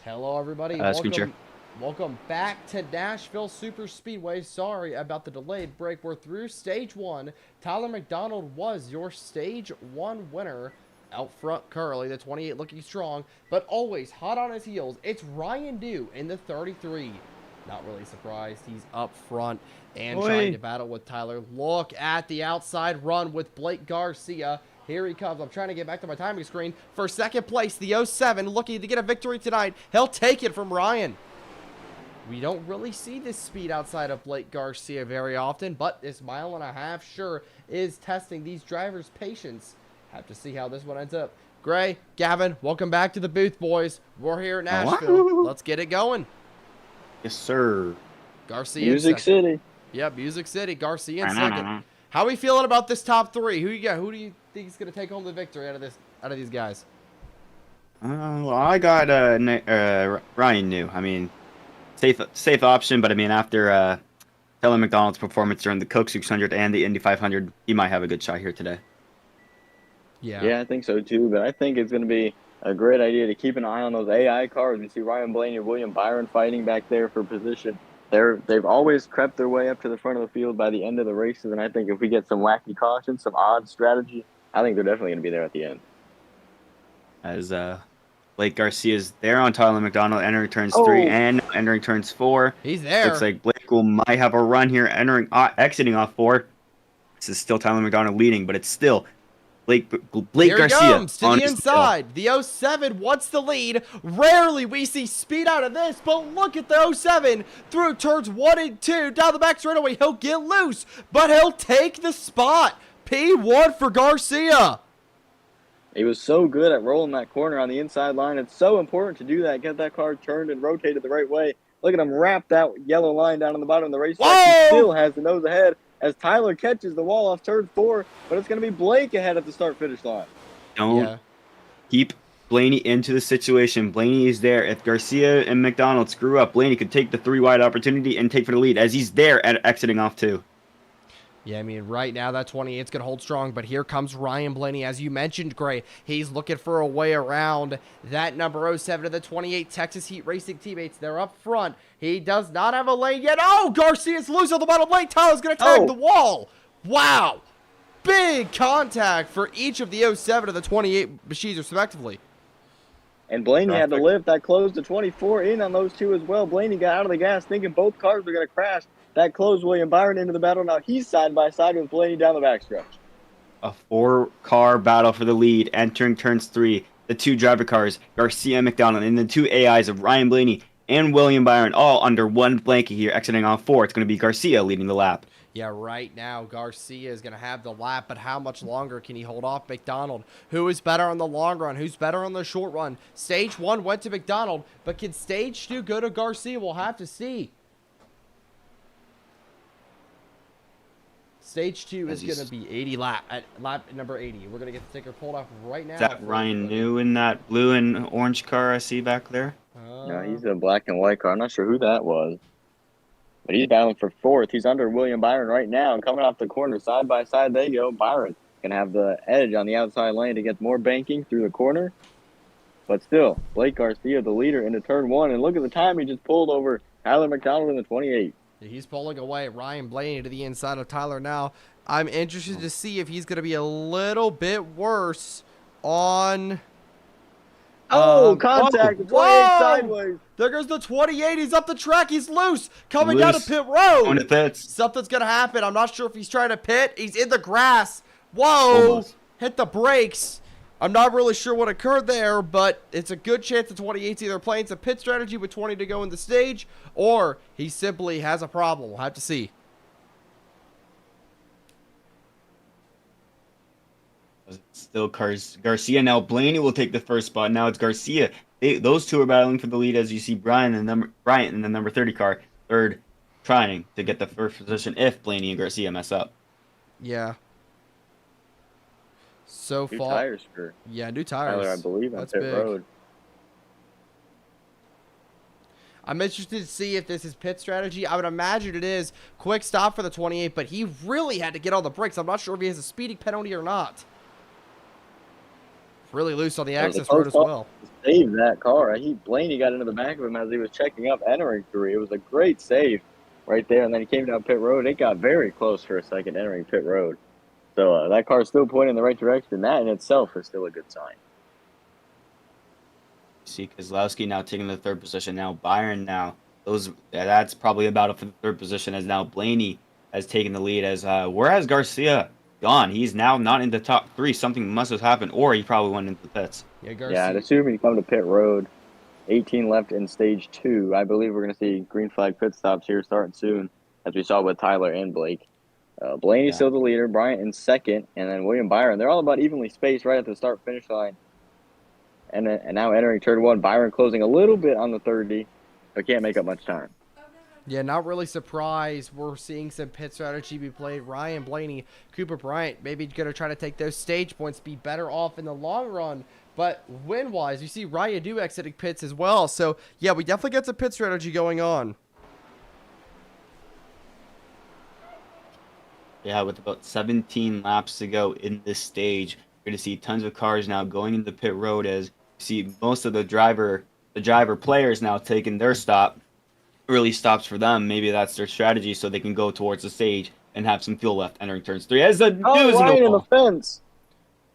Hello, everybody. Screen share. Welcome back to Nashville Super Speedway. Sorry about the delayed break. We're through stage one. Tyler McDonald was your stage one winner. Out front currently, the 28 looking strong, but always hot on his heels. It's Ryan Dew in the 33. Not really surprised. He's up front and trying to battle with Tyler. Look at the outside run with Blake Garcia. Here he comes. I'm trying to get back to my timing screen. For second place, the 07 looking to get a victory tonight. He'll take it from Ryan. We don't really see this speed outside of Blake Garcia very often, but this mile-and-a-half sure is testing these drivers' patience. Have to see how this one ends up. Gray, Gavin, welcome back to the booth, boys. We're here at Nashville. Let's get it going. Yes, sir. Garcia Music City. Yeah, Music City. Garcia in second. How are we feeling about this top three? Who you got? Who do you think is going to take home the victory out of these guys? Well, I got Ryan New. I mean, safe option, but I mean, after Tyler McDonald's performance during the Coke 600 and the Indy 500, he might have a good shot here today. Yeah, I think so too. But I think it's going to be a great idea to keep an eye on those AI cars. You see Ryan Blaney and William Byron fighting back there for position. They've always crept their way up to the front of the field by the end of the races, and I think if we get some wacky cautions, some odd strategy, I think they're definitely going to be there at the end. As Blake Garcia's there on Tyler McDonald, entering turns 3 and entering turns 4. He's there. Looks like Blake might have a run here, exiting off 4. This is still Tyler McDonald leading, but it's still Blake Here Garcia comes to the inside. The 07 wants the lead. Rarely we see speed out of this, but look at the 07 through turns 1 and 2 down the back straightaway. He'll get loose, but he'll take the spot. P1 for Garcia. He was so good at rolling that corner on the inside line. It's so important to do that, get that car turned and rotated the right way. Look at him wrap that yellow line down on the bottom of the racetrack. He still has the nose ahead as Tyler catches the wall off turn 4, but it's going to be Blake ahead at the start-finish line. Don't keep Blaney into the situation. Blaney is there. If Garcia and McDonald screw up, Blaney could take the 3-wide opportunity and take for the lead as he's there at exiting off 2. Yeah, I mean, right now that 28's going to hold strong, but here comes Ryan Blaney. As you mentioned, Gray, he's looking for a way around that number 07 of the 28 Texas Heat Racing teammates. They're up front. He does not have a lane yet. Oh, Garcia's loose on the bottom lane. Tyler's going to tag the wall. Wow. Big contact for each of the 07 of the 28 machines, respectively. And Blaney had to lift. That closed the 24 in on those two as well. Blaney got out of the gas thinking both cars were going to crash. That closed William Byron into the battle. Now he's side by side with Blaney down the backstretch. A 4-car battle for the lead, entering turns 3. The 2 driver cars, Garcia and McDonald, and the 2 AIs of Ryan Blaney and William Byron, all under one blanket here, exiting on 4. It's going to be Garcia leading the lap. Yeah, right now, Garcia is going to have the lap, but how much longer can he hold off McDonald? Who is better on the long run? Who's better on the short run? Stage 1 went to McDonald, but can Stage 2 go to Garcia? We'll have to see. Stage 2 is going to be 80 lap number 80. We're going to get the ticker pulled off right now. Is that Ryan New in that blue and orange car I see back there? No, he's a black and white car. I'm not sure who that was. But he's battling for 4th. He's under William Byron right now. And coming off the corner, side by side they go. Byron can have the edge on the outside lane to get more banking through the corner. But still, Blake Garcia, the leader, into turn 1. And look at the time he just pulled over Tyler McDonald in the 28. He's pulling away Ryan Blaney to the inside of Tyler now. I'm interested to see if he's going to be a little bit worse on... contact. The 28 sideways. There goes the 28. He's up the track. He's loose. Coming down to pit road. On the pits. Something's going to happen. I'm not sure if he's trying to pit. He's in the grass. Whoa. Almost. Hit the brakes. I'm not really sure what occurred there, but it's a good chance the 28's either playing some pit strategy with 20 to go in the stage, or he simply has a problem. We'll have to see. Still Garcia. Now Blaney will take the first spot. Now it's Garcia. Those two are battling for the lead as you see Bryant in the number 30 car, third, trying to get the first position if Blaney and Garcia mess up. Yeah. So New far, tires for new tires. Tyler, I believe, on pit road. I'm interested to see if this is pit strategy. I would imagine it is. Quick stop for the 28, but he really had to get on the brakes. I'm not sure if he has a speeding penalty or not. Really loose on the It was a access road close as call well. to save that car. Blaney got into the back of him as he was checking up, entering through. It was a great save right there, and then he came down pit road. It got very close for a second entering pit road. So that car is still pointing in the right direction. That in itself is still a good sign. See Kozlowski now taking the third position. Now Byron now. That's probably a battle for the third position as now Blaney has taken the lead as where has Garcia gone? He's now not in the top 3. Something must have happened, or he probably went into the pits. Yeah, Yeah, I'd Garcia. assume he'd come to pit road. 18 left in stage 2. I believe we're going to see green flag pit stops here starting soon, as we saw with Tyler and Blake. Blaney's still the leader, Bryant in second, and then William Byron. They're all about evenly spaced right at the start-finish line. And now entering turn 1, Byron closing a little bit on the 30, but can't make up much time. Yeah, not really surprised. We're seeing some pit strategy be played. Ryan Blaney, Cooper Bryant, maybe going to try to take those stage points, be better off in the long run. But win-wise, you see Ryan do exiting pits as well. So, yeah, we definitely got some pit strategy going on. Yeah, with about 17 laps to go in this stage, you're going to see tons of cars now going into pit road as you see most of the driver players now taking their early stops for them. Maybe that's their strategy so they can go towards the stage and have some fuel left entering turns 3. As the Ryan in the fence.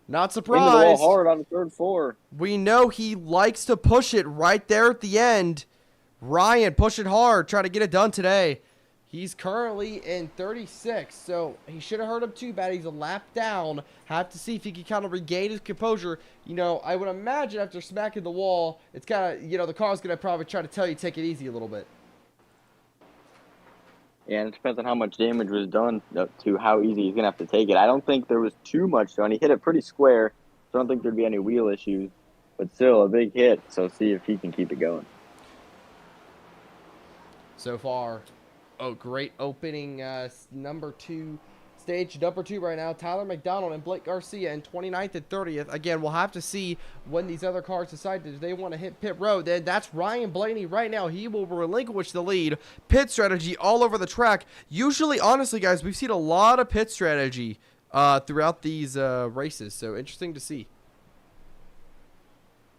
Not Into the wall surprised. hard on the third floor. We know he likes to push it right there at the end. Ryan, push it hard. Try to get it done today. He's currently in 36, so he should have hurt him too bad. He's a lap down. Have to see if he can kind of regain his composure. You know, I would imagine after smacking the wall, it's kind of, you know, the car's going to probably try to tell you take it easy a little bit. Yeah, and it depends on how much damage was done to how easy he's going to have to take it. I don't think there was too much done. He hit it pretty square, so I don't think there'd be any wheel issues. But still, a big hit, so see if he can keep it going. So far, great opening stage number 2 right now. Tyler McDonald and Blake Garcia in 29th and 30th. Again, we'll have to see when these other cars decide that they want to hit pit road. Then that's Ryan Blaney right now. He will relinquish the lead. Pit strategy all over the track. Usually, honestly, guys, we've seen a lot of pit strategy throughout these races. So interesting to see.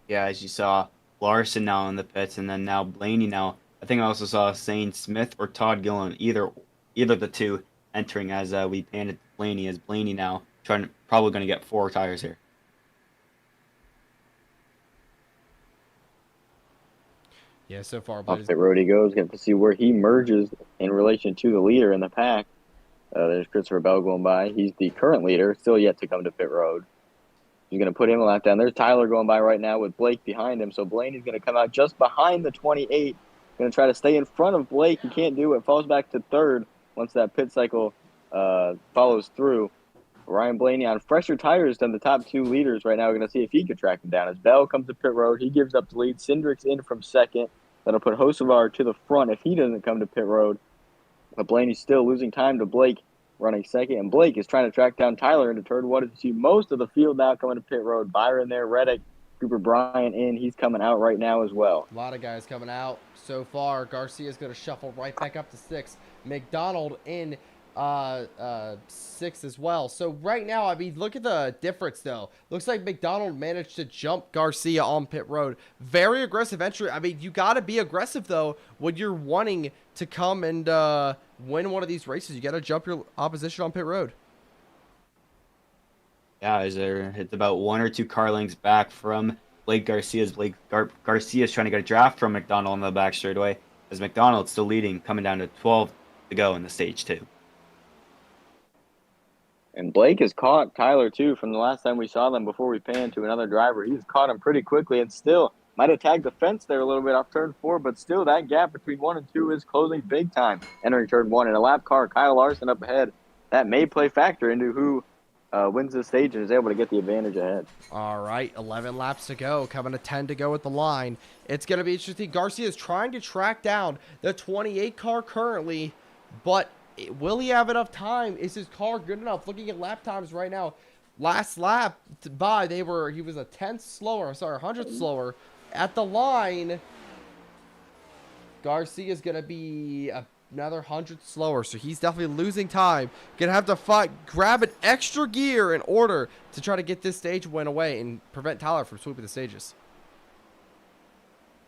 Yeah, as you saw, Larson now in the pits, and then now Blaney now. I think I also saw Shane Smith or Todd Gillen, either the two, entering as we panned Blaney, as Blaney now probably going to get 4 tires here. Yeah, so far. Off pit road he goes. Get to see where he merges in relation to the leader in the pack. There's Christopher Bell going by. He's the current leader, still yet to come to pit road. He's going to put him a lap down. There's Tyler going by right now with Blake behind him. So Blaney's going to come out just behind the 28. Going to try to stay in front of Blake. He can't do it. Falls back to third once that pit cycle follows through. Ryan Blaney on fresher tires than the top 2 leaders right now. We're going to see if he can track him down. As Bell comes to pit road, he gives up the lead. Cindric's in from second. That'll put Hocevar to the front if he doesn't come to pit road. But Blaney's still losing time to Blake running second. And Blake is trying to track down Tyler into turn 1. You see most of the field now coming to pit road. Byron there, Reddick, Cooper Bryant in. He's coming out right now as well. A lot of guys coming out so far. Garcia's going to shuffle right back up to 6. McDonald in 6 as well. So right now, I mean, look at the difference though. Looks like McDonald managed to jump Garcia on pit road. Very aggressive entry. I mean, you got to be aggressive though when you're wanting to come and win one of these races. You got to jump your opposition on pit road. Yeah, it's about 1 or 2 car lengths back from Blake Garcia's. Garcia's trying to get a draft from McDonald on the back straightaway, as McDonald's still leading, coming down to 12 to go in the stage 2. And Blake has caught Tyler, too, from the last time we saw them before we panned to another driver. He's caught him pretty quickly and still might have tagged the fence there a little bit off turn 4, but still that gap between 1 and 2 is closing big time entering turn 1. And a lap car, Kyle Larson up ahead. That may play factor into who wins this stage and is able to get the advantage ahead. All right, 11 laps to go, coming to 10 to go at the line. It's going to be interesting. Garcia is trying to track down the 28 car currently, but will he have enough time? Is his car good enough? Looking at lap times right now, last lap by, he was a 1/10 slower, sorry, 100th slower. At the line, Garcia is going to be another 100 slower, so he's definitely losing time. Gonna have to grab an extra gear in order to try to get this stage win away and prevent Tyler from sweeping the stages.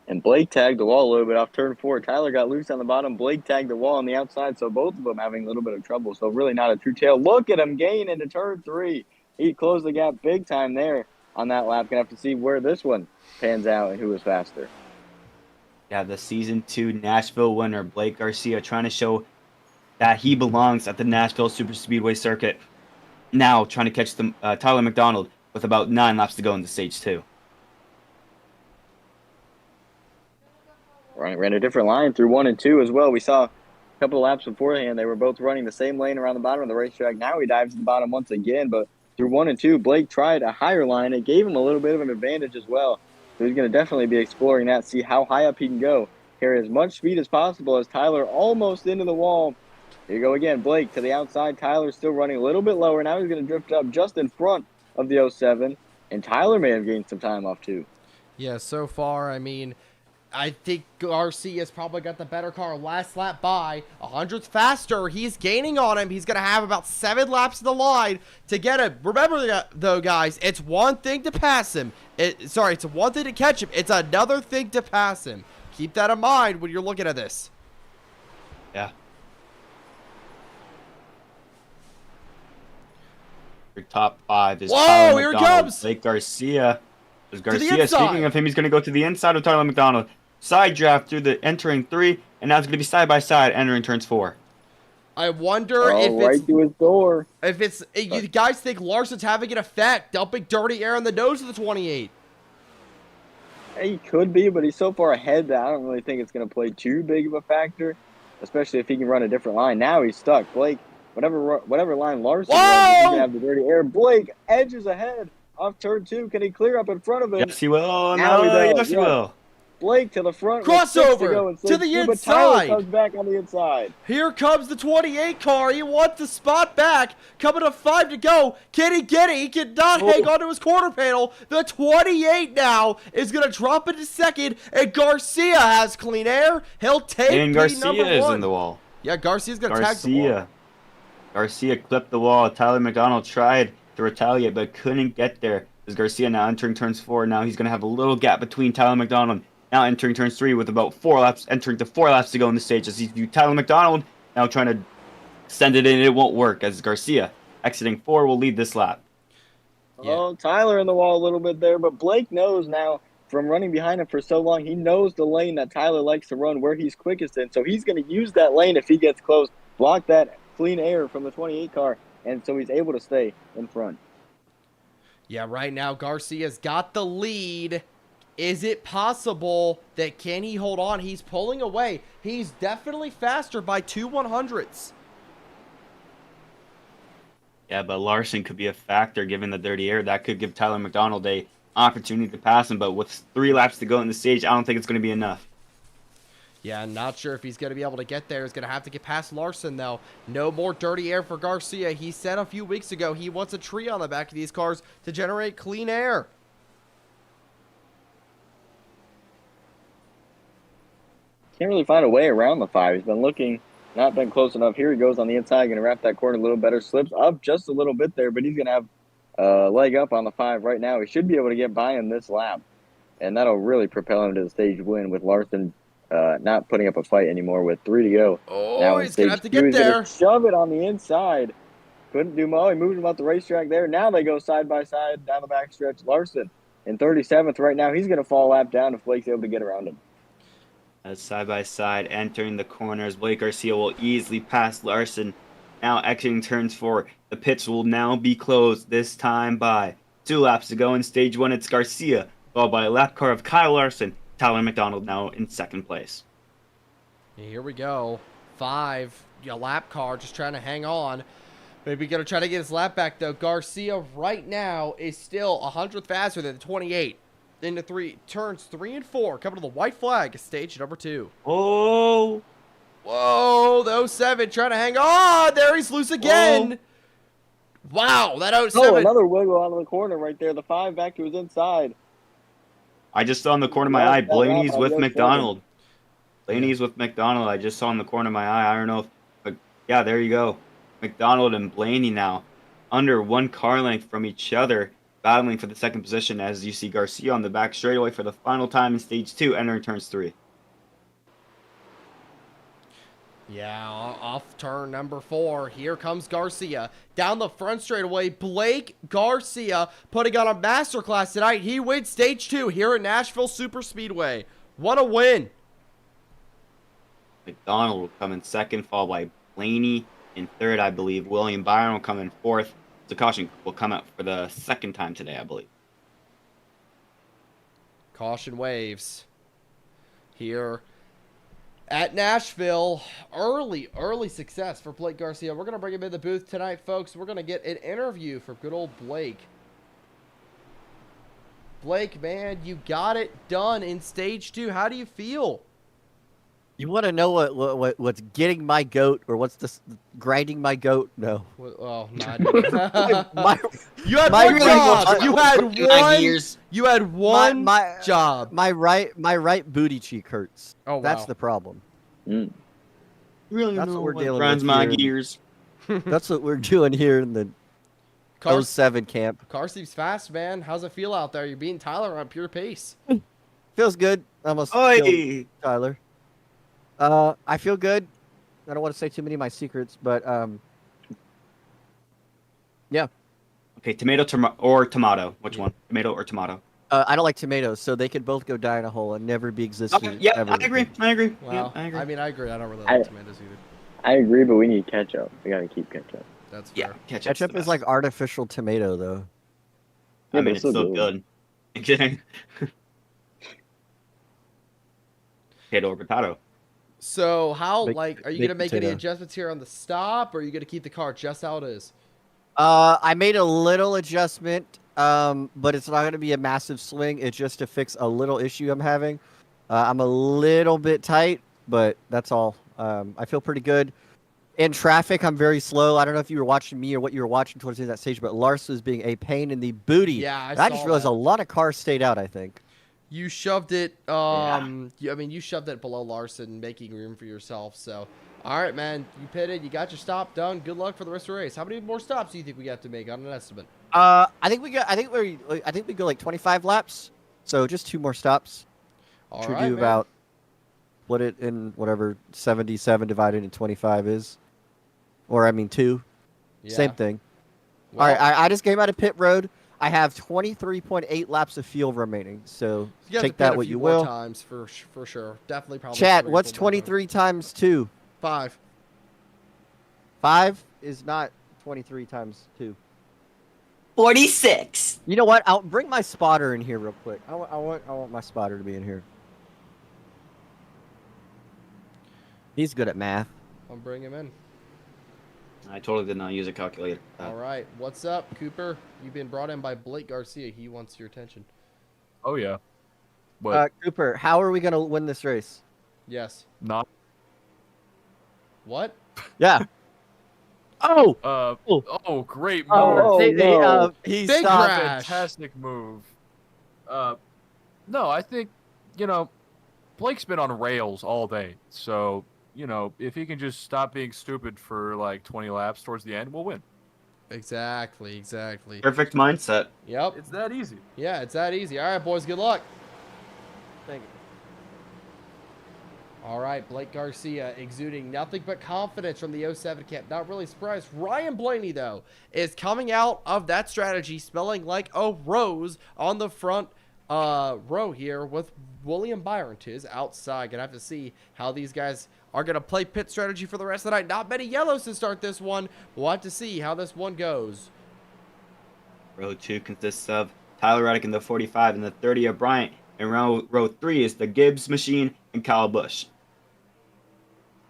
And Blake tagged the wall a little bit off turn 4. Tyler got loose on the bottom. Blake tagged the wall on the outside, so both of them having a little bit of trouble. So really not a true tail. Look at him gain into turn 3. He closed the gap big time there on that lap. Gonna have to see where this one pans out and who is faster. Yeah, the Season 2 Nashville winner, Blake Garcia, trying to show that he belongs at the Nashville Superspeedway circuit. Now trying to catch Tyler McDonald with about 9 laps to go in the Stage 2. Ran a different line through 1 and 2 as well. We saw a couple of laps beforehand. They were both running the same lane around the bottom of the racetrack. Now he dives to the bottom once again, but through 1 and 2, Blake tried a higher line. It gave him a little bit of an advantage as well. So he's going to definitely be exploring that, see how high up he can go. Carry as much speed as possible as Tyler almost into the wall. Here you go again. Blake to the outside. Tyler still running a little bit lower. Now he's going to drift up just in front of the 07. And Tyler may have gained some time off too. Yeah, so far, I mean, I think Garcia's probably got the better car. Last lap by 100th faster. He's gaining on him. He's going to have about 7 laps of the line to get him. Remember, though, guys, it's one thing to pass him. It's one thing to catch him. It's another thing to pass him. Keep that in mind when you're looking at this. Yeah. Your top 5 is Whoa, Tyler here it McDonald, comes. Blake Garcia. There's To the Garcia, inside. speaking of him, he's going to go to the inside of Tyler McDonald. Side draft through the entering 3, and now it's going to be side by side entering turns 4. I wonder if right it's... to his door. If it's... You guys think Larson's having an effect, dumping dirty air on the nose of the 28? He could be, but he's so far ahead that I don't really think it's going to play too big of a factor, especially if he can run a different line. Now he's stuck. Blake, whatever line Larson runs, he's going to have the dirty air. Blake edges ahead off turn 2. Can he clear up in front of him? Yes, he will. Oh, Now no, he does, yes, he yeah. will. Blake to the front. with 6 Crossover to go in to stage the 2, but Tyler inside. comes back on the inside. Here comes the 28 car. He wants the spot back. Coming to 5 to go. Can he get it? He cannot hang onto his quarter panel. The 28 now is going to drop into second, and Garcia has clean air. He'll take And Garcia number is 1. in the wall. Yeah, Garcia's going to tag the wall. Garcia clipped the wall. Tyler McDonald tried to retaliate, but couldn't get there. As Garcia now entering turns 4. Now he's going to have a little gap between Tyler McDonald. Now entering turns 3 with about 4 laps, entering to 4 laps to go in the stage. As he's Tyler McDonald now trying to send it in. It won't work as Garcia exiting 4 will lead this lap. Yeah. Oh, Tyler in the wall a little bit there, but Blake knows now from running behind him for so long, he knows the lane that Tyler likes to run where he's quickest in. So he's going to use that lane if he gets close, block that clean air from the 28 car, and so he's able to stay in front. Yeah, right now Garcia's got the lead. Is it possible that can he hold on? He's pulling away. He's definitely faster by 2 100ths. Yeah, but Larson could be a factor given the dirty air. That could give Tyler McDonald a opportunity to pass him, but with 3 laps to go in the stage, I don't think it's going to be enough. Yeah, I'm not sure if he's going to be able to get there. He's going to have to get past Larson, though. No more dirty air for Garcia. He said a few weeks ago he wants a tree on the back of these cars to generate clean air. Can't really find a way around the 5. He's been looking, not been close enough. Here he goes on the inside, going to wrap that corner a little better. Slips up just a little bit there, but he's going to have a leg up on the 5 right now. He should be able to get by him this lap, and that'll really propel him to the stage win with Larson not putting up a fight anymore with 3 to go. Oh, now he's going to have to get he's there. Gonna shove it on the inside. Couldn't do more. He moved him out the racetrack there. Now they go side by side down the backstretch. Larson in 37th right now. He's going to fall a lap down if Blake's able to get around him. As side by side entering the corners, Blake Garcia will easily pass Larson. Now exiting turns 4. The pits will now be closed, this time by 2 laps to go in stage 1. It's Garcia, followed by a lap car of Kyle Larson. Tyler McDonald now in 2nd place. Here we go. 5, lap car just trying to hang on. Maybe going to try to get his lap back, though. Garcia right now is still 100th faster than the 28. Into turns 3 and 4. Coming to the white flag, stage number 2. Oh! Whoa, the 07 trying to hang on. There he's loose again. Whoa. Wow, that 07. Oh, another wiggle out of the corner right there. The 5 back to his inside. I just saw in the corner of my eye, Blaney's with McDonald. Blaney's with McDonald. I just saw in the corner of my eye. I don't know if, but yeah, there you go. McDonald and Blaney now under 1 car length from each other, battling for the second position as you see Garcia on the back straightaway for the final time in stage 2, entering turns 3. Yeah, off turn number 4. Here comes Garcia. Down the front straightaway, Blake Garcia putting on a masterclass tonight. He wins stage 2 here at Nashville Superspeedway. What a win. McDonald will come in second, followed by Blaney in third, I believe. William Byron will come in fourth. The caution will come out for the second time today, I believe. Caution waves here at Nashville. Early success for Blake Garcia. We're going to bring him in the booth tonight, folks. We're going to get an interview for good old Blake. Blake, man, you got it done in stage 2. How do you feel? You want to know what's getting my goat, or what's this grinding my goat? No. Well, no, I didn't. You had my one job. You had one job. My right booty cheek hurts. Oh, wow. That's the problem. Mm. Really, that's what we're dealing grinds with my here. gears. That's what we're doing here in the 07 camp. Car seems fast, man. How's it feel out there? You're beating Tyler on pure pace. Feels good. Almost killed Tyler. I feel good. I don't want to say too many of my secrets, but yeah. Okay, tomato or tomato? Which one? Tomato or tomato? I don't like tomatoes, so they could both go die in a hole and never be existing. Okay, yeah, ever. I agree. Well, Yeah, I agree. I mean, I agree. I don't really like tomatoes either. I agree, but we need ketchup. We gotta keep ketchup. That's fair. Yeah, Ketchup is like artificial tomato, though. Yeah, I but mean, it's still good. I'm kidding. Potato or potato? So how, Baked- like, are you baked going to make any potato. adjustments here on the stop, or are you going to keep the car just how it is? I made a little adjustment, but it's not going to be a massive swing. It's just to fix a little issue I'm having. I'm a little bit tight, but that's all. I feel pretty good. In traffic, I'm very slow. I don't know if you were watching me or what you were watching towards the end of that stage, but Lars was being a pain in the booty. Yeah, I just realized that. a lot of cars stayed out, I think. You shoved it, you shoved it below Larson, making room for yourself. So, all right, man, you pitted, you got your stop done. Good luck for the rest of the race. How many more stops do you think we have to make on an estimate? I think we go like 25 laps. So just 2 more stops. All Should right, do man. about what it in whatever 77 divided into 25 is, or I mean 2. Yeah. Same thing. Well, All right, I just came out of pit road. I have 23.8 laps of fuel remaining, so you have take to pit that a what few you more will. times for sure. Definitely, probably. Chat, 3 or what's 4 more times. 23 times 2? 5. 5 is not 23 times 2. 46. You know what? I'll bring my spotter in here real quick. I want my spotter to be in here. He's good at math. I'll bring him in. I totally did not use a calculator. All right, what's up, Cooper? You've been brought in by Blake Garcia. He wants your attention. Oh yeah. But Cooper, how are we gonna win this race? Yes. not What? Yeah. Oh. oh great move. Oh, no. He Big stopped. crash. Fantastic move. No, I think, Blake's been on rails all day. So, if he can just stop being stupid for like 20 laps towards the end, we'll win. Exactly. Perfect mindset. Yep. It's that easy. Yeah, it's that easy. All right, boys, good luck. Thank you. All right, Blake Garcia exuding nothing but confidence from the 07 camp. Not really surprised. Ryan Blaney, though, is coming out of that strategy smelling like a rose on the front row here with William Byron to his outside. Gonna have to see how these guys are gonna play pit strategy for the rest of the night. Not many yellows to start this one. We'll have to see how this one goes. Row 2 consists of Tyler Reddick in the 45 and the 30 of Bryant. And row 3 is the Gibbs machine and Kyle Busch.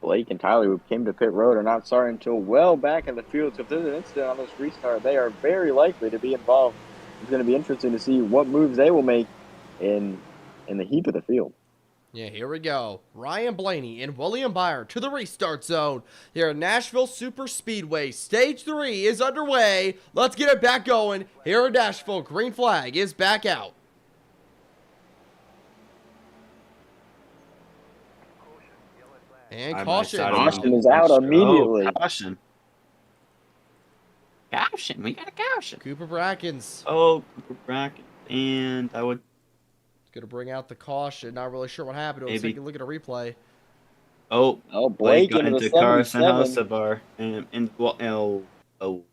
Blake and Tyler, who came to pit road, are not starting until well back in the field. So if there's an incident on this restart, they are very likely to be involved. It's going to be interesting to see what moves they will make in the heat of the field. Yeah, here we go. Ryan Blaney and William Byron to the restart zone here at Nashville Super Speedway. Stage 3 is underway. Let's get it back going here at Nashville. Green flag is back out. And Side by caution. side Caution on is out the- immediately. Oh, caution. Caution. We got a caution. Cooper Brackens. Oh, Cooper Brackens. And I would Going to bring out the caution. Not really sure what happened. Let's Maybe. take a look at a replay. Oh, Oh, Blake Blake got into the into Carson 77. Hocevar and well, oh,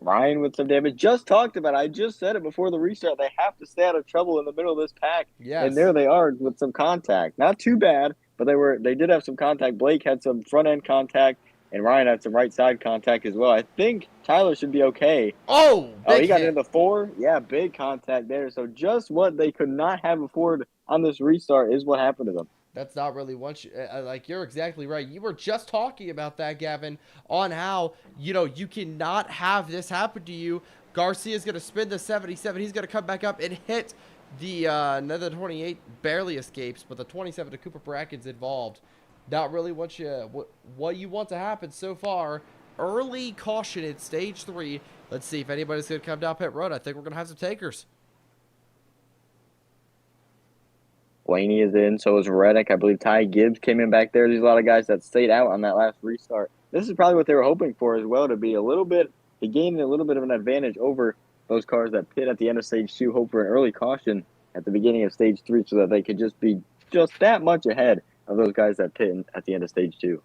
Ryan with some damage. Just talked about it. I just said it before the restart. They have to stay out of trouble in the middle of this pack. Yes. And there they are with some contact. Not too bad, but they did have some contact. Blake had some front end contact, and Ryan had some right side contact as well. I think Tyler should be okay. Oh, Oh, big he got hit. into the 4. Yeah, big contact there. So just what they could not have afforded on this restart is what happened to them. That's not really what you like. You're exactly right. You were just talking about that, Gavin, on how, you cannot have this happen to you. Garcia's going to spin the 77. He's going to come back up and hit the another 28. Barely escapes, but the 27 to Cooper Brackens involved. Not really what you want to happen so far. Early caution in stage 3. Let's see if anybody's going to come down pit road. I think we're going to have some takers. Blaney is in, so is Reddick. I believe Ty Gibbs came in back there. There's a lot of guys that stayed out on that last restart. This is probably what they were hoping for as well, to gain a little bit of an advantage over those cars that pit at the end of stage 2, hope for an early caution at the beginning of stage 3 so that they could just be just that much ahead of those guys that pit at the end of stage 2.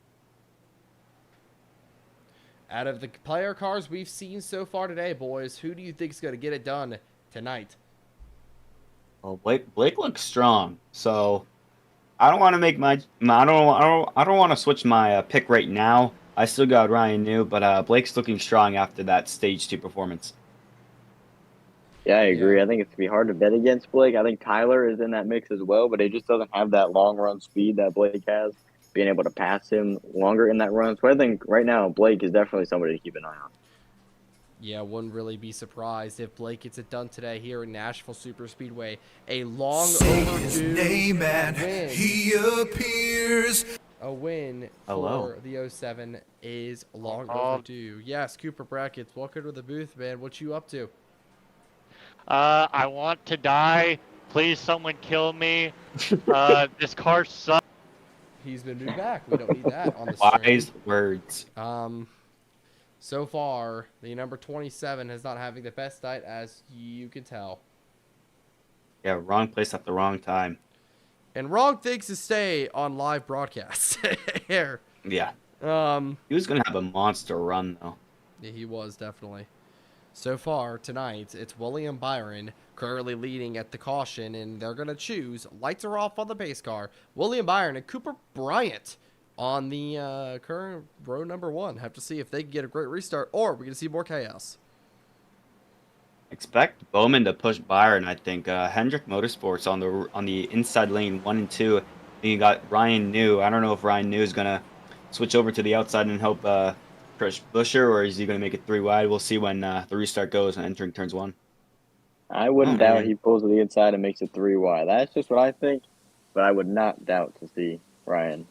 Out of the player cars we've seen so far today, boys, who do you think is going to get it done tonight? well, Blake looks strong. So I don't want to make I don't want to switch my pick right now. I still got Ryan New, but Blake's looking strong after that stage 2 performance. Yeah, I agree. Yeah. I think it's going to be hard to bet against Blake. I think Tyler is in that mix as well, but he just doesn't have that long run speed that Blake has, being able to pass him longer in that run. So I think right now Blake is definitely somebody to keep an eye on. Yeah, wouldn't really be surprised if Blake gets it done today here in Nashville Superspeedway. A long overdue name and win. he appears. A win Hello. for the 07 is long overdue. Yes, Cooper Brackets, welcome to the booth, man. What you up to? I want to die. Please, someone kill me. This car sucks. He's been moved back. We don't need that on the Wise stream. words. So far, the number 27 is not having the best night, as you can tell. Yeah, wrong place at the wrong time. And wrong things to stay on live broadcasts here. Yeah. Um, He was going to have a monster run, though. yeah, he was definitely. So far tonight, it's William Byron currently leading at the caution, and they're going to choose. Lights are off on the pace car. William Byron and Cooper Bryant on the current row number 1. Have to see if they can get a great restart, or we're going to see more chaos. Expect Bowman to push Byron, I think. Hendrick Motorsports on the inside lane 1 and 2. And you got Ryan New. I don't know if Ryan New is going to switch over to the outside and help Chris Busher, or is he going to make it 3 wide? We'll see when the restart goes and entering turns 1. I wouldn't Oh, doubt man. he pulls to the inside and makes it 3 wide. That's just what I think, but I would not doubt to see Ryan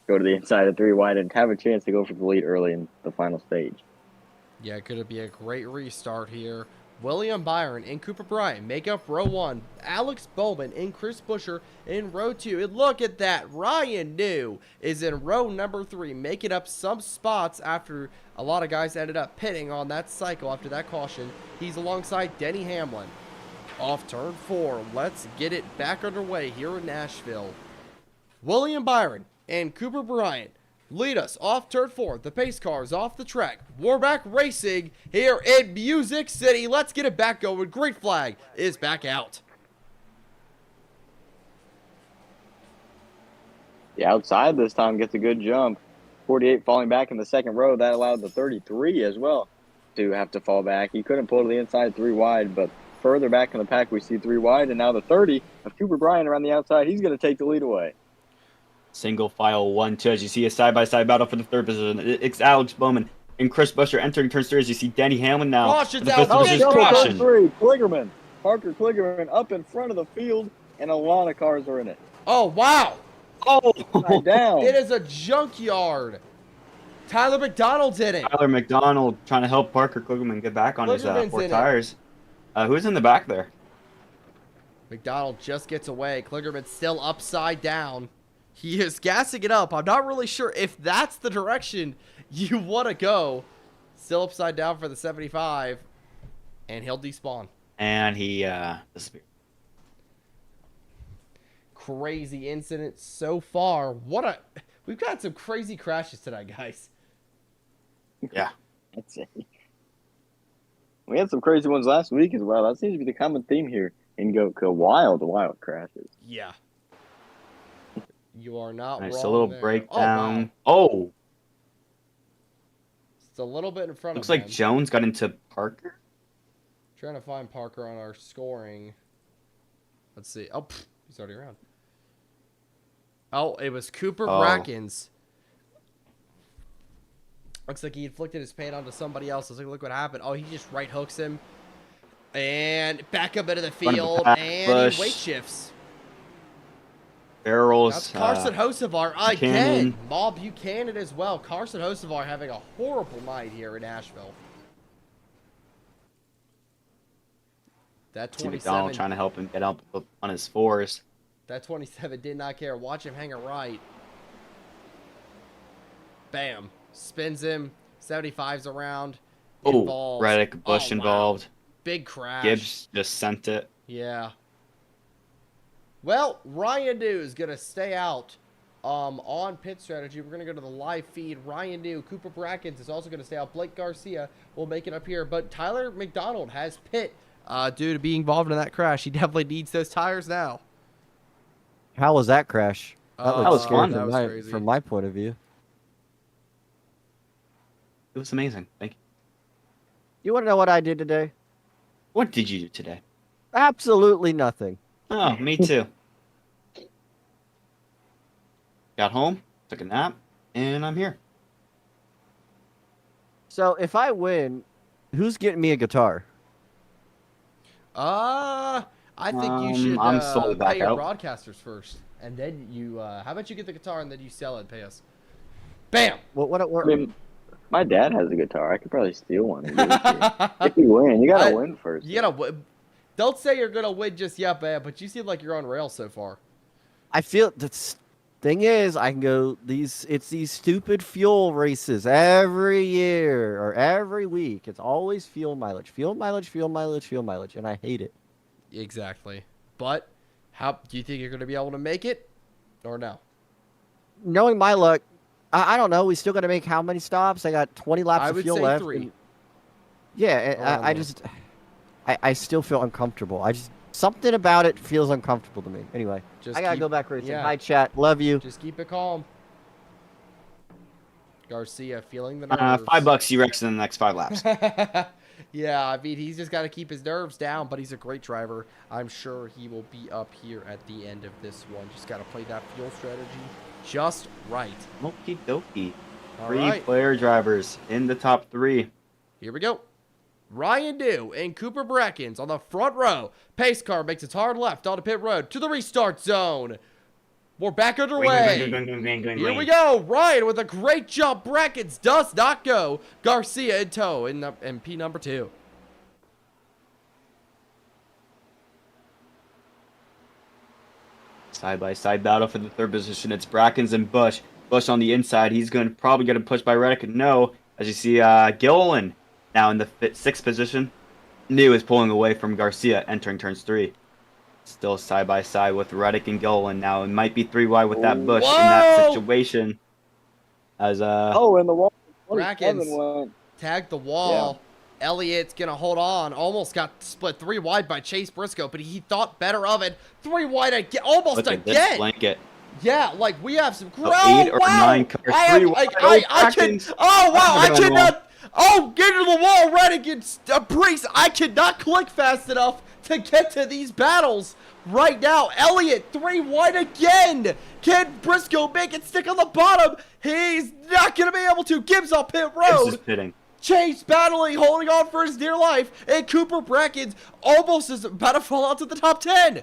go to the inside of 3 wide and have a chance to go for the lead early in the final stage. Yeah, could it be a great restart here? William Byron and Cooper Bryant make up row 1. Alex Bowman and Chris Busher in row 2. And look at that. Ryan New is in row number 3, making up some spots after a lot of guys ended up pitting on that cycle after that caution. He's alongside Denny Hamlin. Off turn 4. Let's get it back underway here in Nashville. William Byron and Cooper Bryant lead us off turn 4. The pace car is off the track. Warback Racing here in Music City. Let's get it back going. Great flag is back out. The outside this time gets a good jump. 48 falling back in the second row. That allowed the 33 as well to have to fall back. He couldn't pull to the inside 3 wide, but further back in the pack we see 3 wide, and now the 30 of Cooper Bryant around the outside. He's going to take the lead away. Single file 1-2 as you see a side-by-side battle for the 3rd position. It's Alex Bowman and Chris Busher entering turn 3 as you see Denny Hamlin now. Caution's for the out. 5th Oh, position. double Turn Caution. 3, Kligerman. Parker Kligerman up in front of the field, and a lot of cars are in it. Oh, wow. Oh! Upside down. It is a junkyard. Tyler McDonald's in it. Tyler McDonald trying to help Parker Kligerman get back on his Kligerman's 4 in it. tires. Who's in the back there? McDonald just gets away. Kligerman still upside down. He is gassing it up. I'm not really sure if that's the direction you want to go. Still upside down for the 75. And he'll despawn. And he disappeared. Crazy incident so far. We've got some crazy crashes tonight, guys. Yeah. That's it. We had some crazy ones last week as well. That seems to be the common theme here in Goatco. Wild crashes. Yeah. You are not Nice, wrong a little there. breakdown. Oh, wow. Oh, It's a little bit in front looks of him. like Jones got into Parker. Trying to find Parker on our scoring. Let's see. Oh, he's already around. Oh, it was Cooper Brackens. Looks like he inflicted his pain onto somebody else. Look what happened. Oh, he just right hooks him. And back up into the field. And he weight shifts. Barrels. That's Carson Hocevar again. Buchanan. Maul Buchanan as well. Carson Hocevar having a horrible night here in Nashville. That See McDonald 27. trying to help him get up on his fours. That 27 did not care. Watch him hang it right. Bam. Spins him. 75's around. Oh, Involves. Reddick, Bush Oh, wow. involved. Big crash. Gibbs just sent it. Yeah. Well, Ryan New is going to stay out on pit strategy. We're going to go to the live feed. Ryan New, Cooper Brackens is also going to stay out. Blake Garcia will make it up here. But Tyler McDonald has pit due to being involved in that crash. He definitely needs those tires now. How was that crash? That was scary fun. That was crazy. from my point of view. It was amazing. Thank you. You want to know what I did today? What did you do today? Absolutely nothing. Oh, me too. Got home, took a nap, and I'm here. So if I win, who's getting me a guitar? I think you should I'm slowly pay back your out. broadcasters first. And then you, how about you get the guitar and then you sell it and pay us? Bam! What I mean, my dad has a guitar. I could probably steal one and give it to you. If you win, you gotta win first. You gotta don't say you're gonna win just yet, man, but you seem like you're on rails so far. I feel the thing is, I can go it's these stupid fuel races every year or every week. It's always fuel mileage, and I hate it. Exactly. But how do you think you're gonna be able to make it, or no? Knowing my luck, I don't know. We still got to make how many stops? I got 20 laps I of would fuel say left. 3. Yeah, I still feel uncomfortable. Something about it feels uncomfortable to me. Anyway, Just I gotta keep- go back racing. yeah. Hi, chat. Love you. Just keep it calm. Garcia feeling the nerves. $5 E-Rex in the next 5 laps. Yeah, I mean, he's just got to keep his nerves down, but he's a great driver. I'm sure he will be up here at the end of this one. Just got to play that fuel strategy just right. Okie dokie. All 3 right, player drivers in the top 3. here we go. Ryan Dew and Cooper Brackens on the front row. Pace car makes its hard left onto pit road to the restart zone. We're back underway. Here we go. Ryan with a great jump. Brackens does not go. Garcia in tow in MP number 2. Side-by-side battle for the 3rd position. It's Brackens and Bush. Bush on the inside. He's probably going to push by Reddick. No, as you see, Gilliland now in the 6th position. New is pulling away from Garcia entering turns 3. Still side-by-side with Reddick and Gilliland. Now it might be 3 wide with that Bush in that situation. As and the wall. Brackens 27 went. tagged the wall. Elliott's going to hold on. Almost got split 3 wide by Chase Briscoe, but he thought better of it. 3 wide again. Almost look at this again. blanket. Yeah, like we have some. Oh, 8 or 9 cars. I have, 3 like, wide. I can. Brackens. Oh wow! I Look at that cannot. Oh, get into the wall right against Brees. I cannot click fast enough to get to these battles right now. Elliott 3 wide again. Can Briscoe make it stick on the bottom? He's not gonna be able to. Gibbs on pit Gibbs road. is pitting. Chase battling, holding on for his dear life, and Cooper Brackens almost is about to fall out to the top 10.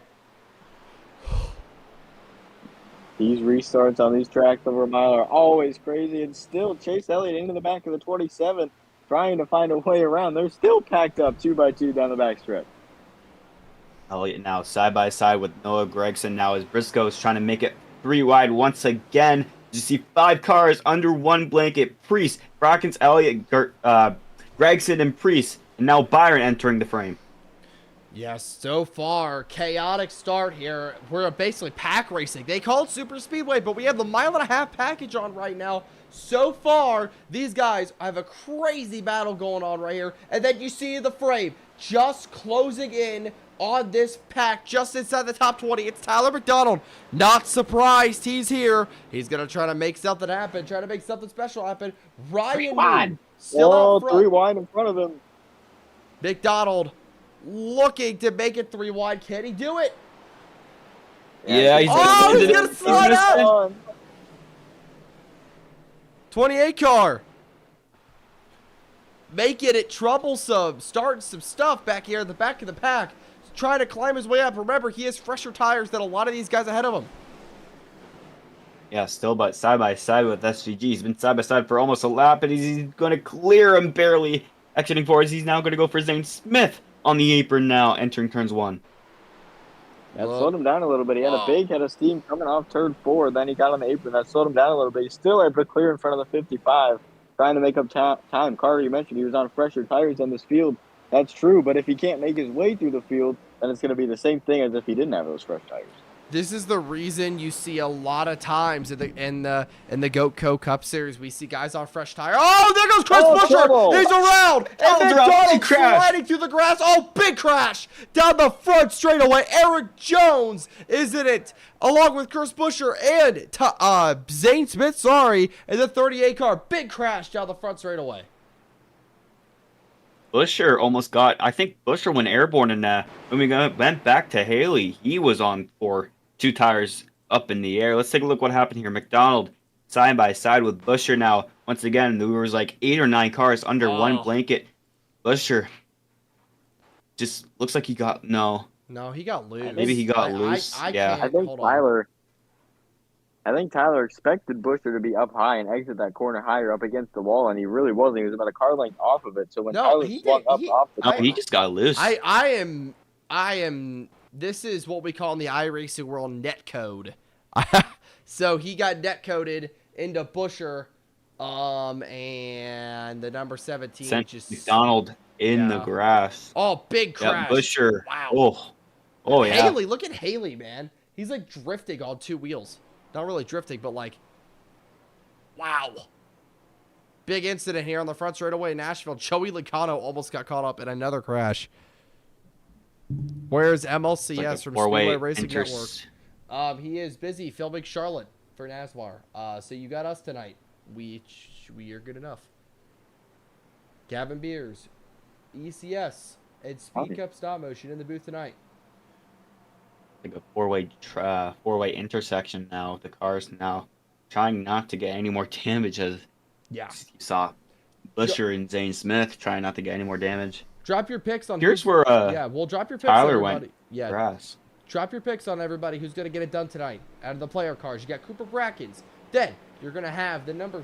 These restarts on these tracks over a mile are always crazy, and still Chase Elliott into the back of the 27, trying to find a way around. They're still packed up 2x2 down the backstretch. Elliott now side-by-side with Noah Gregson now as Briscoe is trying to make it 3 wide once again. You see 5 cars under one blanket. Priest, Brockens, Elliott, Gregson, and Priest. And now Byron entering the frame. Yes, so far, chaotic start here. We're basically pack racing. They call it super speedway, but we have the 1.5 mile package on right now. So far, these guys have a crazy battle going on right here. And then you see the frame just closing in on this pack just inside the top 20. It's Tyler McDonald. Not surprised he's here. He's going to try to make something happen, try to make something special happen. Ryan Moon still out front. 3 wide in front of him. McDonald looking to make it 3 wide. Can he do it? Yeah, he's going to slide up. 28 car. Making it troublesome. Starting some stuff back here in the back of the pack. Trying to climb his way up. Remember, he has fresher tires than a lot of these guys ahead of him. Yeah, still but side by side with SVG. He's been side by side for almost a lap, and he's going to clear him barely. Exiting forwards, he's now going to go for Zane Smith on the apron now, entering turns 1. That slowed him down a little bit. He had a big head of steam coming off turn 4. Then he got on the apron. That slowed him down a little bit. He's still able to clear in front of the 55, trying to make up time. Carter, you mentioned he was on fresher tires on this field. That's true, but if he can't make his way through the field, then it's going to be the same thing as if he didn't have those fresh tires. This is the reason you see a lot of times in the Goatco Cup Series, we see guys on fresh tire. Oh, there goes Chris Busher. Trouble. He's around. And McDonald crash. sliding through the grass. Oh, big crash down the front straightaway. Eric Jones is in it, along with Chris Busher and Zane Smith, sorry, in the 38 car. Big crash down the front straightaway. Busher almost got, I think Busher went airborne, and when we went back to Haley, he was on for 2 tires up in the air. Let's take a look what happened here. McDonald side by side with Busher now. Once again, there was like 8 or 9 cars under one blanket. Busher just looks like he got, no, he got loose. Maybe he got loose. Yeah. I think Tyler expected Busher to be up high and exit that corner higher up against the wall, and he really wasn't. He was about a car length off of it. So when Tyler swung up off the corner, he just got loose. I am. This is what we call in the iRacing world net code. So he got net coded into Busher, and the number 17 sent just McDonald in the grass. Oh, big crash! Yeah, Busher. Wow. Oh yeah. Haley, look at Haley, man. He's like drifting on 2 wheels. Not really drifting, but like, wow. Big incident here on the front straightaway in Nashville. Joey Logano almost got caught up in another crash. Where's MLCS like from Speedway Racing Network? He is busy filming Charlotte for NASCAR. So you got us tonight. We are good enough. Gavin Beers, ECS, and Speed Cup Stop Motion in the booth tonight. Like a four-way intersection now. The cars now trying not to get any more damage, as you saw Busher and Zane Smith trying not to get any more damage. Drop your picks on. Here's where we'll drop your picks Tyler on everybody. went grass. Drop your picks on everybody who's gonna get it done tonight. Out of the player cars, you got Cooper Brackens. Then you're gonna have the number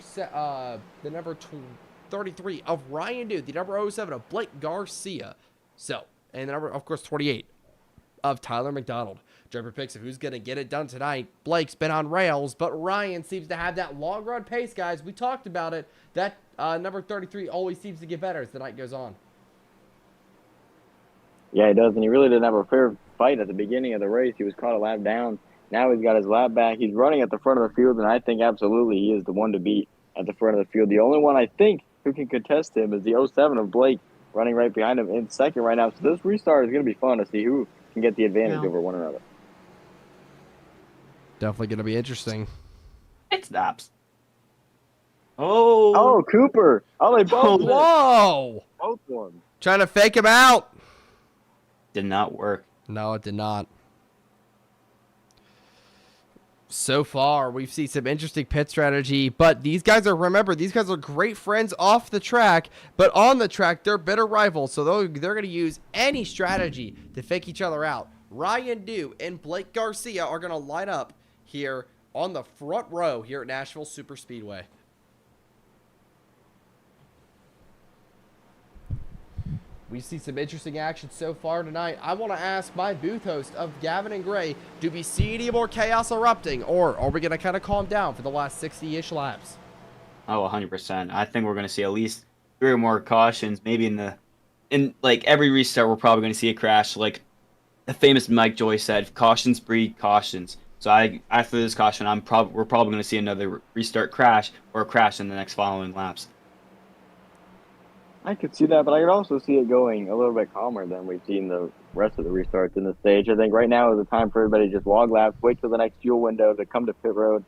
33 of Ryan Dude, the number 07 of Blake Garcia. So, and the number, of course, 28 of Tyler McDonald. Drop your picks of who's going to get it done tonight. Blake's been on rails, but Ryan seems to have that long run pace, guys. We talked about it. That number 33 always seems to get better as the night goes on. Yeah, he does, and he really didn't have a fair fight at the beginning of the race. He was caught a lap down. Now he's got his lap back. He's running at the front of the field, and I think absolutely he is the one to beat at the front of the field. The only one I think who can contest him is the 07 of Blake running right behind him in second right now. So this restart is going to be fun to see who can get the advantage over one another. Definitely going to be interesting. It stops. Oh, Cooper. Oh, they both. Whoa. Both won. Trying to fake him out. Did not work. No, it did not. So far, we've seen some interesting pit strategy, but these guys are great friends off the track, but on the track, they're bitter rivals, so they're going to use any strategy to fake each other out. Ryan Dew and Blake Garcia are going to line up here on the front row here at Nashville Super Speedway. We see some interesting action so far tonight. I want to ask my booth host of Gavin and Gray, do we see any more chaos erupting, or are we going to kind of calm down for the last 60-ish laps? Oh, 100%. I think we're going to see at least 3 or more cautions. Maybe in like every restart, we're probably going to see a crash. Like the famous Mike Joy said, cautions breed cautions. So after this caution, we're probably going to see another restart crash or a crash in the next following laps. I could see that, but I could also see it going a little bit calmer than we've seen the rest of the restarts in the stage. I think right now is the time for everybody to just log laps, wait till the next fuel window to come to pit road.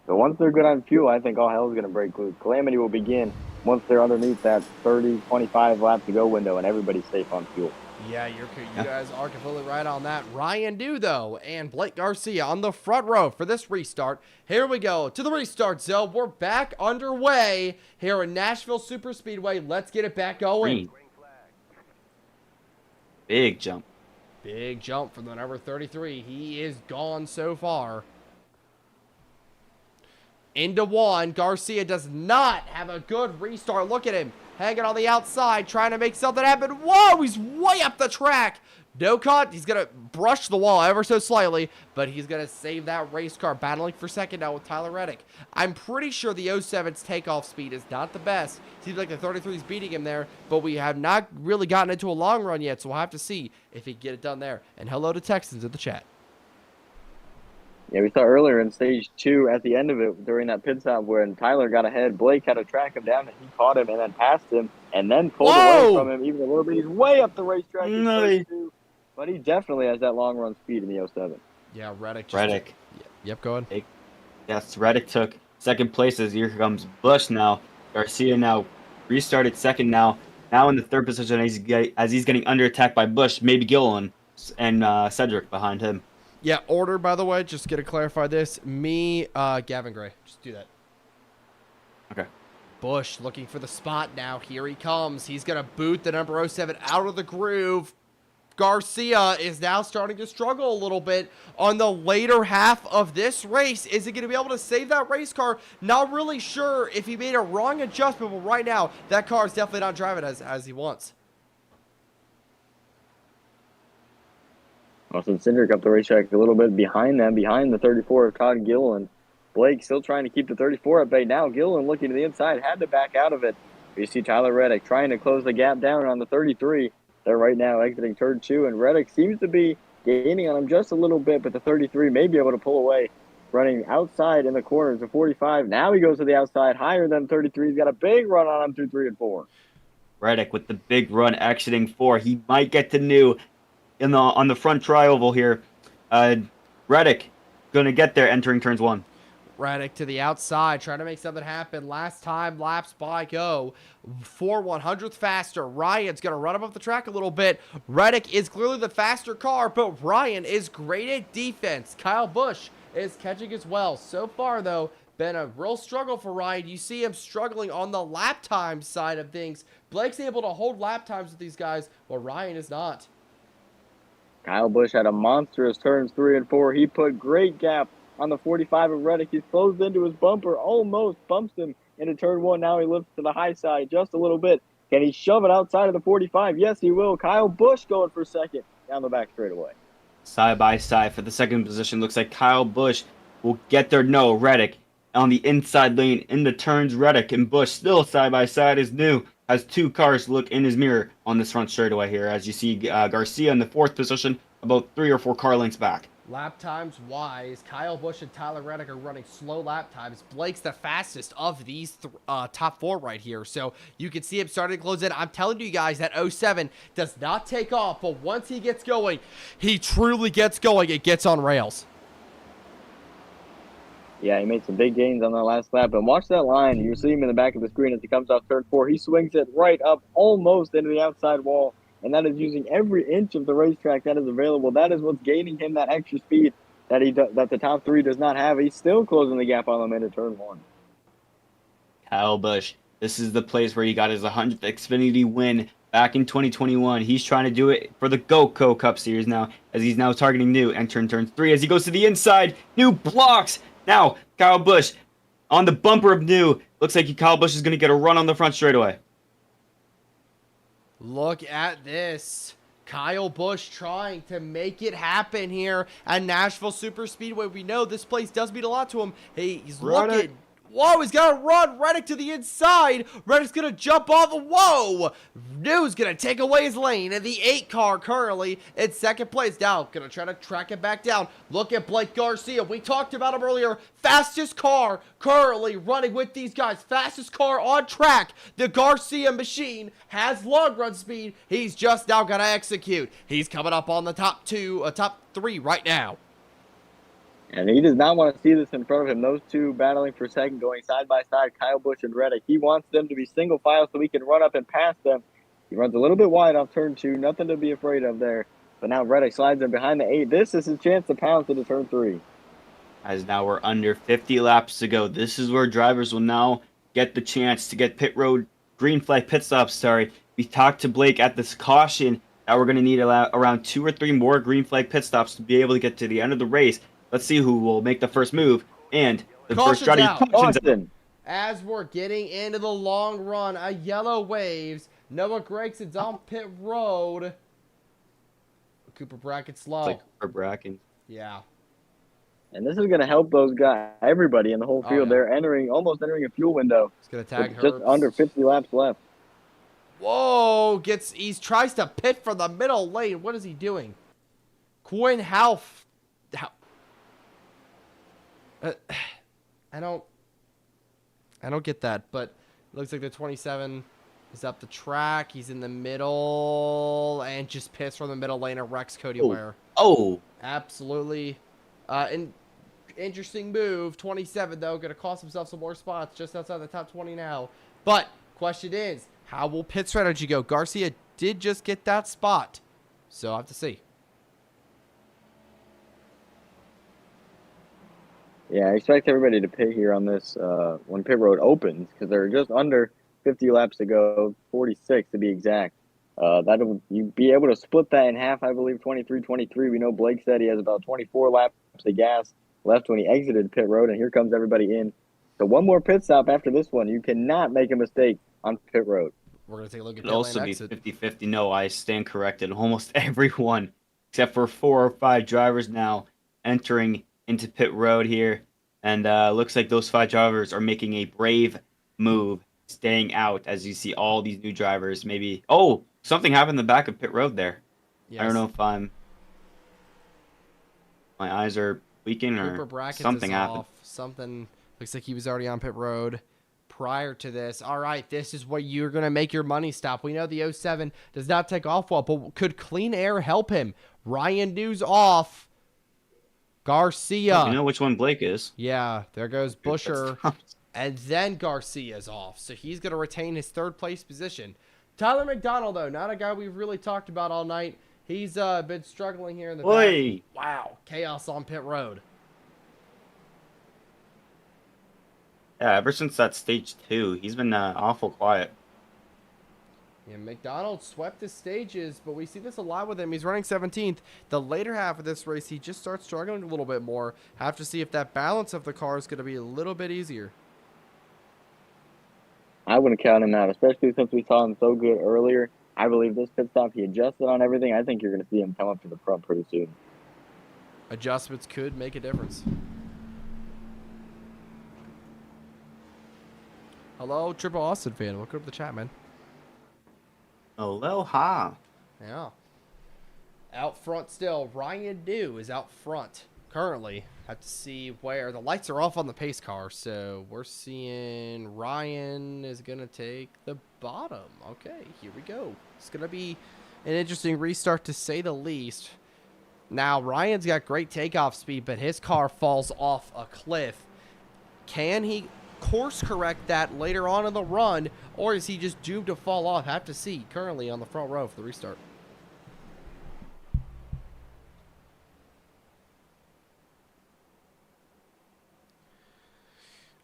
But once they're good on fuel, I think all hell is going to break loose. Calamity will begin once they're underneath that 30, 25 lap to go window and everybody's safe on fuel. Yeah, you guys are completely right on that. Ryan Dew, though, and Blake Garcia on the front row for this restart. Here we go to the restart zone. We're back underway here in Nashville Superspeedway. Let's get it back going. Big jump. Big jump from the number 33. He is gone so far. Into one. Garcia does not have a good restart. Look at him. Hanging on the outside, trying to make something happen. Whoa, he's way up the track. No cut. He's going to brush the wall ever so slightly, but he's going to save that race car. Battling for second now with Tyler Reddick. I'm pretty sure the 07's takeoff speed is not the best. Seems like the 33 is beating him there, but we have not really gotten into a long run yet, so we'll have to see if he can get it done there. And hello to Texans in the chat. Yeah, we saw earlier in stage 2 at the end of it during that pit stop when Tyler got ahead. Blake had to track him down and he caught him and then passed him and then pulled away from him even a little bit. He's way up the racetrack in stage 2, but he definitely has that long run speed in the 07. Yeah, Reddick. Yep, go ahead. Yes, Reddick took second place as here comes Busch now. Garcia now restarted second now. Now in the third position as he's getting under attack by Busch, maybe Gillen and Cedric behind him. Yeah, order, by the way, just going to clarify this. Me, Gavin Gray. Just do that. Okay. Busch looking for the spot now. Here he comes. He's going to boot the number 07 out of the groove. Garcia is now starting to struggle a little bit on the later half of this race. Is he going to be able to save that race car? Not really sure if he made a wrong adjustment, but right now, that car is definitely not driving as he wants. Austin Cindric up the racetrack a little bit behind them, behind the 34 of Todd Gillen. Blake still trying to keep the 34 at bay. Now Gillen looking to the inside, had to back out of it. You see Tyler Reddick trying to close the gap down on the 33. They're right now exiting turn 2, and Reddick seems to be gaining on him just a little bit, but the 33 may be able to pull away. Running outside in the corners of 45. Now he goes to the outside, higher than 33. He's got a big run on him through 3 and 4. Reddick with the big run exiting 4. He might get to new on the front tri-oval here. Reddick going to get there entering turns 1. Reddick to the outside, trying to make something happen. Last time laps by go. 4/100th faster. Ryan's going to run him off the track a little bit. Reddick is clearly the faster car, but Ryan is great at defense. Kyle Busch is catching as well. So far, though, been a real struggle for Ryan. You see him struggling on the lap time side of things. Blake's able to hold lap times with these guys, but Ryan is not. Kyle Busch had a monstrous turns 3 and 4. He put great gap on the 45 of Reddick. He's closed into his bumper, almost bumps him into turn 1. Now he lifts to the high side just a little bit. Can he shove it outside of the 45? Yes, he will. Kyle Busch going for second down the back straightaway. Side by side for the second position. Looks like Kyle Busch will get there. No, Reddick on the inside lane into turns. Reddick and Busch still side by side is new. Has 2 cars look in his mirror on this front straightaway here. As you see Garcia in the 4th position, about 3 or 4 car lengths back. Lap times wise, Kyle Busch and Tyler Reddick are running slow lap times. Blake's the fastest of these top 4 right here. So you can see him starting to close in. I'm telling you guys that 07 does not take off, but once he gets going, he truly gets going. It gets on rails. Yeah, he made some big gains on that last lap. And watch that line. You see him in the back of the screen as he comes off turn 4. He swings it right up almost into the outside wall. And that is using every inch of the racetrack that is available. That is what's gaining him that extra speed that that the top 3 does not have. He's still closing the gap on them into turn 1. Kyle Busch. This is the place where he got his 100th Xfinity win back in 2021. He's trying to do it for the Goatco Cup Series now, as he's now targeting new. Entering turn 3 as he goes to the inside. New blocks. Now, Kyle Busch on the bumper of new. Looks like Kyle Busch is going to get a run on the front straightaway. Look at this. Kyle Busch trying to make it happen here at Nashville Super Speedway. We know this place does mean a lot to him. Hey, he's looking. Whoa, he's got to run Reddick to the inside. Reddick's going to jump off. Whoa. New's going to take away his lane. And the 8 car currently in second place. Now, going to try to track it back down. Look at Blake Garcia. We talked about him earlier. Fastest car currently running with these guys. Fastest car on track. The Garcia machine has long run speed. He's just now going to execute. He's coming up on the top 3 right now. And he does not want to see this in front of him. Those two battling for second, going side by side, Kyle Busch and Reddick. He wants them to be single file so he can run up and pass them. He runs a little bit wide off turn 2. Nothing to be afraid of there. But now Reddick slides in behind the 8. This is his chance to pounce into turn 3. As now we're under 50 laps to go. This is where drivers will now get the chance to get pit road green flag pit stops. We talked to Blake at this caution that we're going to need around 2 or 3 more green flag pit stops to be able to get to the end of the race. Let's see who will make the first move. And the Caution's first driver. out. As we're getting into the long run, a yellow waves. Noah Gregson's on pit road. Cooper Bracken's slow. It's like Cooper Bracken. Yeah. And this is going to help those guys, everybody in the whole field. Yeah. They're almost entering a fuel window. He's going to tag just under 50 laps left. Whoa, he tries to pit for the middle lane. What is he doing? Quinn Half. I don't get that, but it looks like the 27 is up the track. He's in the middle and just pissed from the middle lane of Rex Cody Ware. Oh. Absolutely. Interesting move. 27, though, going to cost himself some more spots just outside the top 20 now. But question is, how will pit strategy go? Garcia did just get that spot, so I have to see. Yeah, I expect everybody to pit here on this when pit road opens because they're just under 50 laps to go, 46 to be exact. That'll you be able to split that in half, I believe, 23-23. We know Blake said he has about 24 laps of gas left when he exited pit road, and here comes everybody in. So one more pit stop after this one. You cannot make a mistake on pit road. We're going to take a look at It'll also be 50-50. No, I stand corrected. Almost everyone, except for 4 or 5 drivers now entering into pit road here. And looks like those 5 drivers are making a brave move, staying out as you see all these new drivers. Maybe, oh, something happened in the back of pit road there. Yes. I don't know if my eyes are weaking or something happened. Something looks like he was already on pit road prior to this. All right, this is where you're going to make your money stop. We know the 07 does not take off well, but could clean air help him? Ryan New's off. Garcia. You know which one Blake is. Yeah, there goes Buscher. And then Garcia's off. So he's going to retain his 3rd place position. Tyler McDonald, though, not a guy we've really talked about all night. He's been struggling here in the back. Wow, chaos on pit road. Yeah, ever since that stage 2, he's been awful quiet. Yeah, McDonald swept his stages, but we see this a lot with him. He's running 17th. The later half of this race, he just starts struggling a little bit more. Have to see if that balance of the car is going to be a little bit easier. I wouldn't count him out, especially since we saw him so good earlier. I believe this pit stop, he adjusted on everything. I think you're going to see him come up to the front pretty soon. Adjustments could make a difference. Hello, Triple Austin fan. Welcome to the chat, man. Aloha. Yeah. Out front still. Ryan New is out front currently. Have to see where the lights are off on the pace car. So we're seeing Ryan is going to take the bottom. Okay, here we go. It's going to be an interesting restart to say the least. Now, Ryan's got great takeoff speed, but his car falls off a cliff. Can he course correct that later on in the run, or is he just doomed to fall off? Have to see currently on the front row for the restart.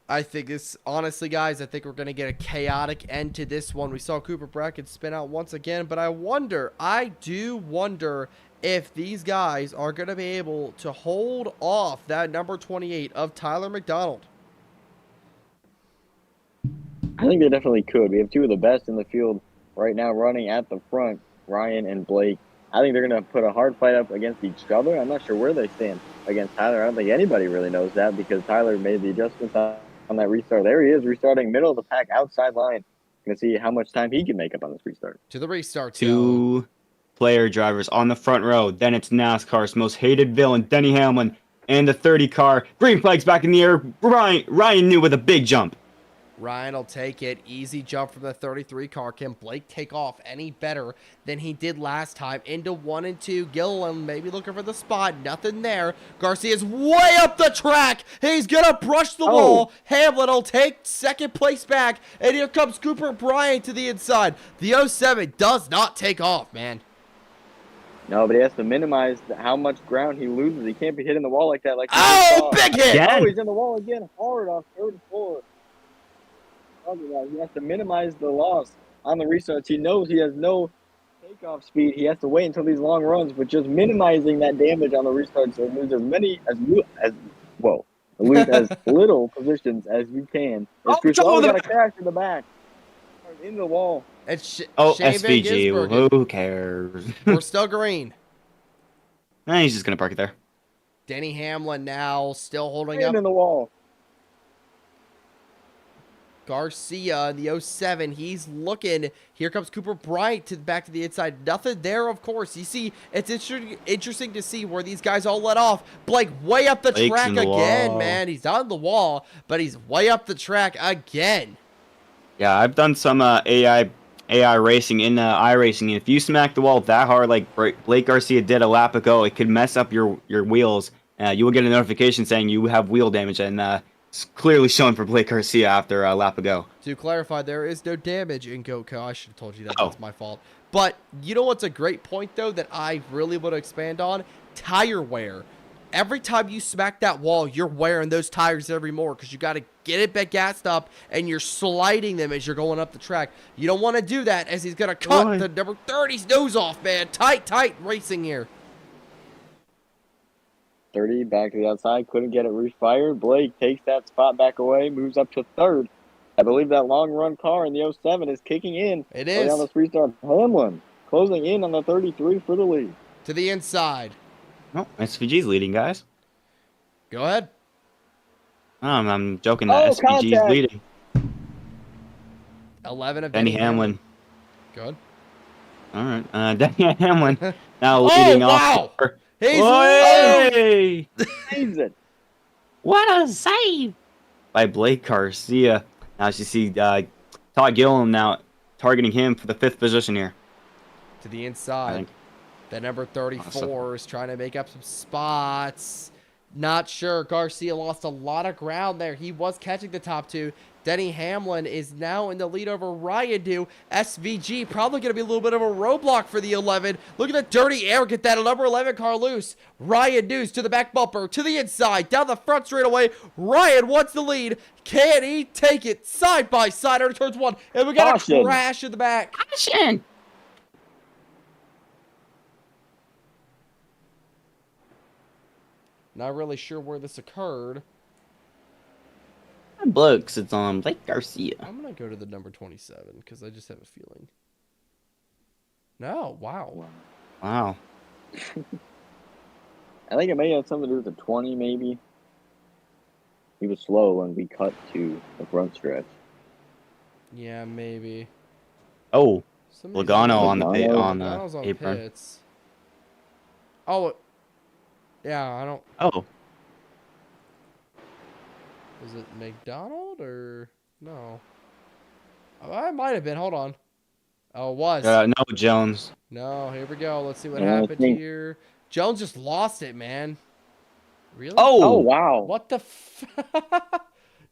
I think this, honestly, guys, I think we're going to get a chaotic end to this one. We saw Cooper Bracken spin out once again, but I do wonder if these guys are going to be able to hold off that number 28 of Tyler McDonald. I think they definitely could. We have 2 of the best in the field right now running at the front, Ryan and Blake. I think they're going to put a hard fight up against each other. I'm not sure where they stand against Tyler. I don't think anybody really knows that because Tyler made the adjustments on that restart. There he is, restarting middle of the pack, outside line. Going to see how much time he can make up on this restart. To the restart zone. 2 player drivers on the front row. Then it's NASCAR's most hated villain, Denny Hamlin, and the 30 car. Green flag's back in the air. Ryan knew with a big jump. Ryan will take it. Easy jump from the 33 car. Can Blake take off any better than he did last time? Into 1 and 2. Gilliland maybe looking for the spot. Nothing there. Garcia's way up the track. He's going to brush the wall. Hamlin will take second place back. And here comes Cooper Bryant to the inside. The 07 does not take off, man. No, but he has to minimize how much ground he loses. He can't be hitting the wall like that. Big hit. Again. Oh, he's in the wall again. Hard off third and four. He has to minimize the loss on the restarts. He knows he has no takeoff speed. He has to wait until these long runs, but just minimizing that damage on the restarts so lose as little positions as you can. We got a crash in the back. In the wall. It's SVG. Who cares? We're still green. He's just going to park it there. Denny Hamlin now still holding In up. the wall. Garcia in the 07, he's looking. Here comes Cooper Bryant back to the inside. Nothing there, of course. You see, it's interesting to see where these guys all let off. Blake way up the track again, man. He's on the wall, but he's way up the track again. Yeah, I've done some AI racing in iRacing, and if you smack the wall that hard like Blake Garcia did a lap ago, it could mess up your wheels. You will get a notification saying you have wheel damage, and it's clearly shown for Blake Garcia after a lap ago. To clarify, there is no damage in Goatco. I should have told you that. That's my fault. But you know what's a great point, though, that I really want to expand on? Tire wear. Every time you smack that wall, you're wearing those tires every more because you got to get it back gassed up, and you're sliding them as you're going up the track. You don't want to do that as he's going to cut the number 30's nose off, man. Tight racing here. 30 back to the outside, couldn't get it refired. Blake takes that spot back away, moves up to third. I believe that long run car in the 07 is kicking in. It is. On this restart, Hamlin closing in on the 33 for the lead. To the inside. Oh, SVG's leading, guys. Go ahead. I'm joking that SVG's leading. 11 of Denny Hamlin. Good. All right. Denny Hamlin now leading off. Saves it. What a save by Blake Garcia. Now as you see Todd Gilliam now targeting him for the 5th position here. To the inside. The number 34 is trying to make up some spots. Not sure. Garcia lost a lot of ground there. He was catching the top 2. Denny Hamlin is now in the lead over Ryan Do. SVG probably going to be a little bit of a roadblock for the 11. Look at the dirty air. Get that number 11 car loose. Ryan Do's to the back bumper. To the inside. Down the front straightaway. Ryan wants the lead. Can he take it? Side by side. Under turns 1. And we got a crash in the back. Caution. Not really sure where this occurred. Blokes, it's on Blake Garcia. I'm going to go to the number 27 because I just have a feeling. No, wow. Wow. I think it may have something to do with the 20, maybe. He was slow when we cut to the front stretch. Yeah, maybe. Oh, Logano on the apron. Pits. Oh, yeah, I don't. Oh. Is it McDonald or no? Oh, I might have been. Hold on. Oh, it was. No, Jones. No, here we go. Let's see what happened here. Jones just lost it, man. Really? Oh wow. What the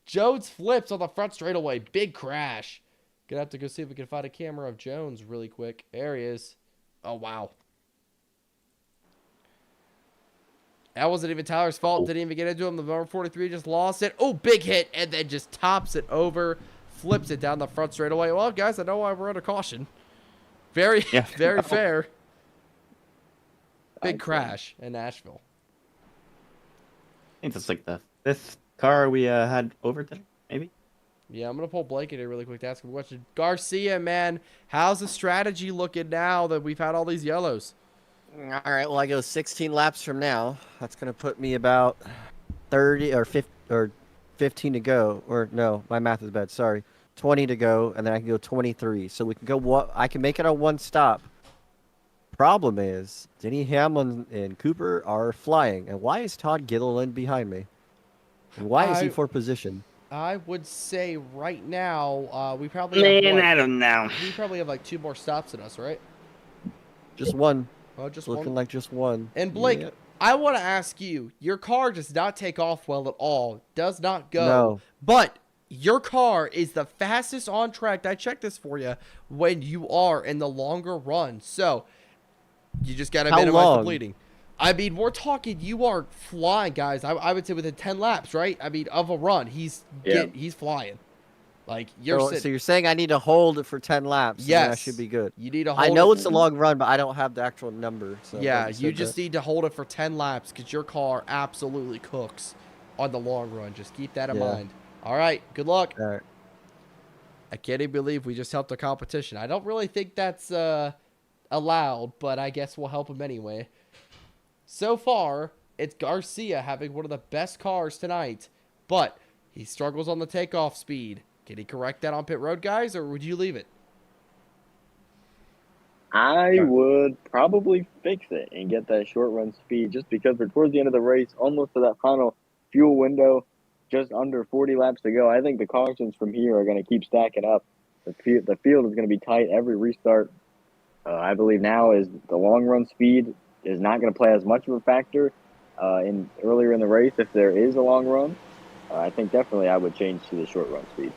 Jones flips on the front straightaway. Big crash. Gonna have to go see if we can find a camera of Jones really quick. There he is. Oh, wow. That wasn't even Tyler's fault. Didn't even get into him. The number 43 just lost it. Oh, big hit. And then just tops it over. Flips it down the front straightaway. Well, guys, I know why we're under caution. Very fair. Big crash in Nashville. I think that's like the 5th car we had over today, maybe. Yeah, I'm going to pull Blake in here really quick to ask him a question. Garcia, man, how's the strategy looking now that we've had all these yellows? All right, well, I go 16 laps from now. That's going to put me about 30 or 50 or 15 to go. Or no, my math is bad. Sorry. 20 to go, and then I can go 23. So we can go I can make it on one stop. Problem is, Denny Hamlin and Cooper are flying. And why is Todd Gilliland behind me? And why is he for position? I would say right now, we probably have, Man, what? I don't know. We probably have like 2 more stops than us, right? Just one. Oh, just Looking one. like just one. And Blake, Yep. I want to ask you, your car does not take off well at all. Does not go. No. But your car is the fastest on track. I checked this for you when you are in the longer run. So you just got to minimize the long? bleeding. I mean, we're talking, you are flying, guys. I would say within 10 laps, right? I mean, of a run, he's flying. Like, So you're saying I need to hold it for 10 laps? Yes. And I should be good. You need to hold I know it. it's a long run, but I don't have the actual number. So Yeah, you just need to hold it for 10 laps because your car absolutely cooks on the long run. Just keep that in mind. All right, good luck. All right. I can't even believe we just helped a competition. I don't really think that's allowed, but I guess we'll help him anyway. So far, it's Garcia having one of the best cars tonight, but he struggles on the takeoff speed. Can he correct that on pit road, guys, or would you leave it? I would probably fix it and get that short run speed just because we're towards the end of the race, almost to that final fuel window, just under 40 laps to go. I think the cautions from here are going to keep stacking up. The field is going to be tight every restart. I believe now is the long run speed is not going to play as much of a factor earlier in the race if there is a long run. I think definitely I would change to the short run speed.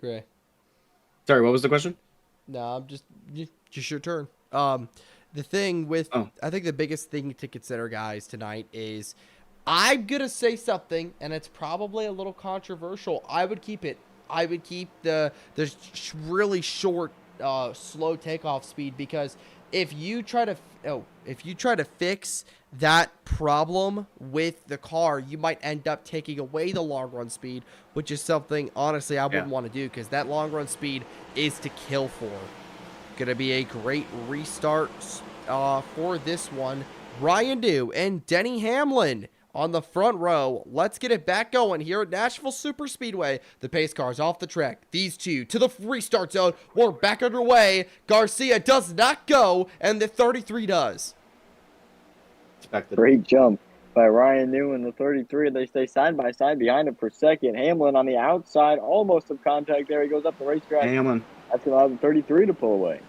Gray. Sorry, what was the question? No, I'm just your turn. The thing with I think the biggest thing to consider, guys, tonight is I'm gonna say something, and it's probably a little controversial. I would keep it. I would keep the really short, slow takeoff speed because if you try to fix that problem with the car, you might end up taking away the long run speed, which is something honestly I wouldn't want to do because that long run speed is to kill for. Gonna be a great restart for this one. Ryan Dew and Denny Hamlin on the front row. Let's get it back going here at Nashville Superspeedway. The pace car's off the track. These two to the restart zone. We're back underway. Garcia does not go, and the 33 does. Great jump by Ryan New in the 33. They stay side by side behind him for second. Hamlin on the outside, almost of contact there. He goes up the racetrack. Hamlin. That's going to allow the 33 to pull away.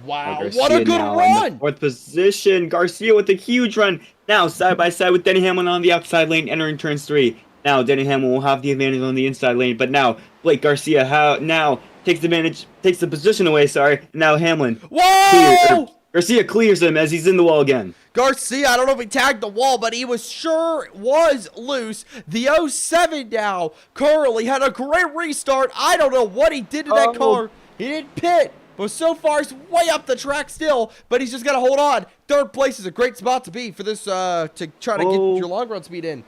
Wow, Garcia what a good now run! in the fourth position. Garcia with a huge run. Now side by side with Denny Hamlin on the outside lane entering turns 3. Now Denny Hamlin will have the advantage on the inside lane, but now Blake Garcia now takes the position away, Now Hamlin. Whoa! Garcia clears him as he's in the wall again. Garcia, I don't know if he tagged the wall, but he was loose. The 07 now. Curly had a great restart. I don't know what he did to that car. He didn't pit. But so far, he's way up the track still, but he's just got to hold on. Third place is a great spot to be for this, to try to get your long run speed in.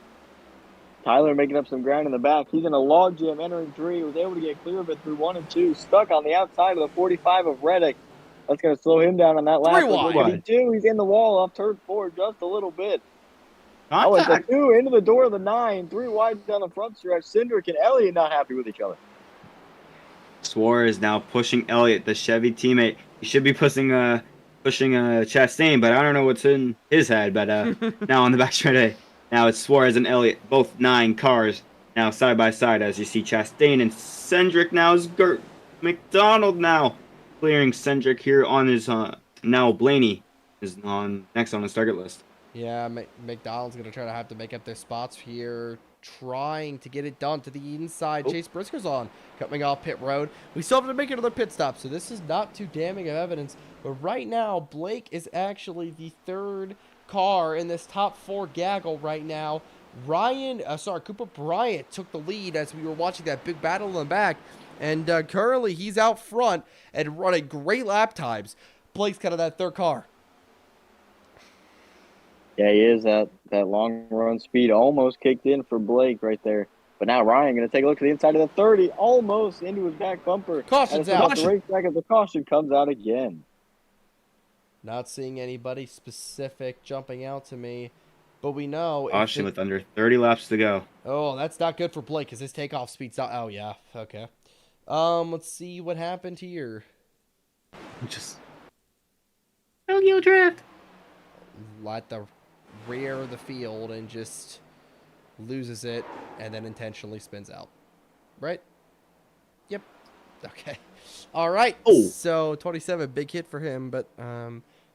Tyler making up some ground in the back. He's in a log jam entering 3. He was able to get clear of it through 1 and 2. Stuck on the outside of the 45 of Reddick. That's going to slow him down on that lap. 3 wide. He's in the wall off turn 4 just a little bit. Contact. The 2 into the door of the 9. 3 wide down the front stretch. Cindric and Elliott not happy with each other. Suarez now pushing Elliott, the Chevy teammate. He should be pushing Chastain, but I don't know what's in his head. But now on the back straight, now it's Suarez and Elliott, both 9 cars now side by side as you see Chastain and Cindric. Now is McDonald now clearing Cindric here on his now Blaney is next on his target list. Yeah, McDonald's going to have to make up their spots here, trying to get it done to the inside. Chase Briscoe's on, coming off pit road. We still have to make another pit stop, so this is not too damning of evidence. But right now, Blake is actually the 3rd car in this top 4 gaggle right now. Cooper Bryant took the lead as we were watching that big battle in the back. And currently, he's out front and running great lap times. Blake's kind of that 3rd car. Yeah, he is. That long run speed almost kicked in for Blake right there. But now Ryan going to take a look at the inside of the 30, almost into his back bumper. Caution's and out. Off the racetrack as the caution comes out again. Not seeing anybody specific jumping out to me, but we know. Caution with under 30 laps to go. Oh, that's not good for Blake because his takeoff speed's not. Oh yeah, okay. Let's see what happened here. Just Tokyo Drift. Let the rear of the field and just loses it and then intentionally spins out. Right? Yep. Okay. All right. Oh. So 27, big hit for him, but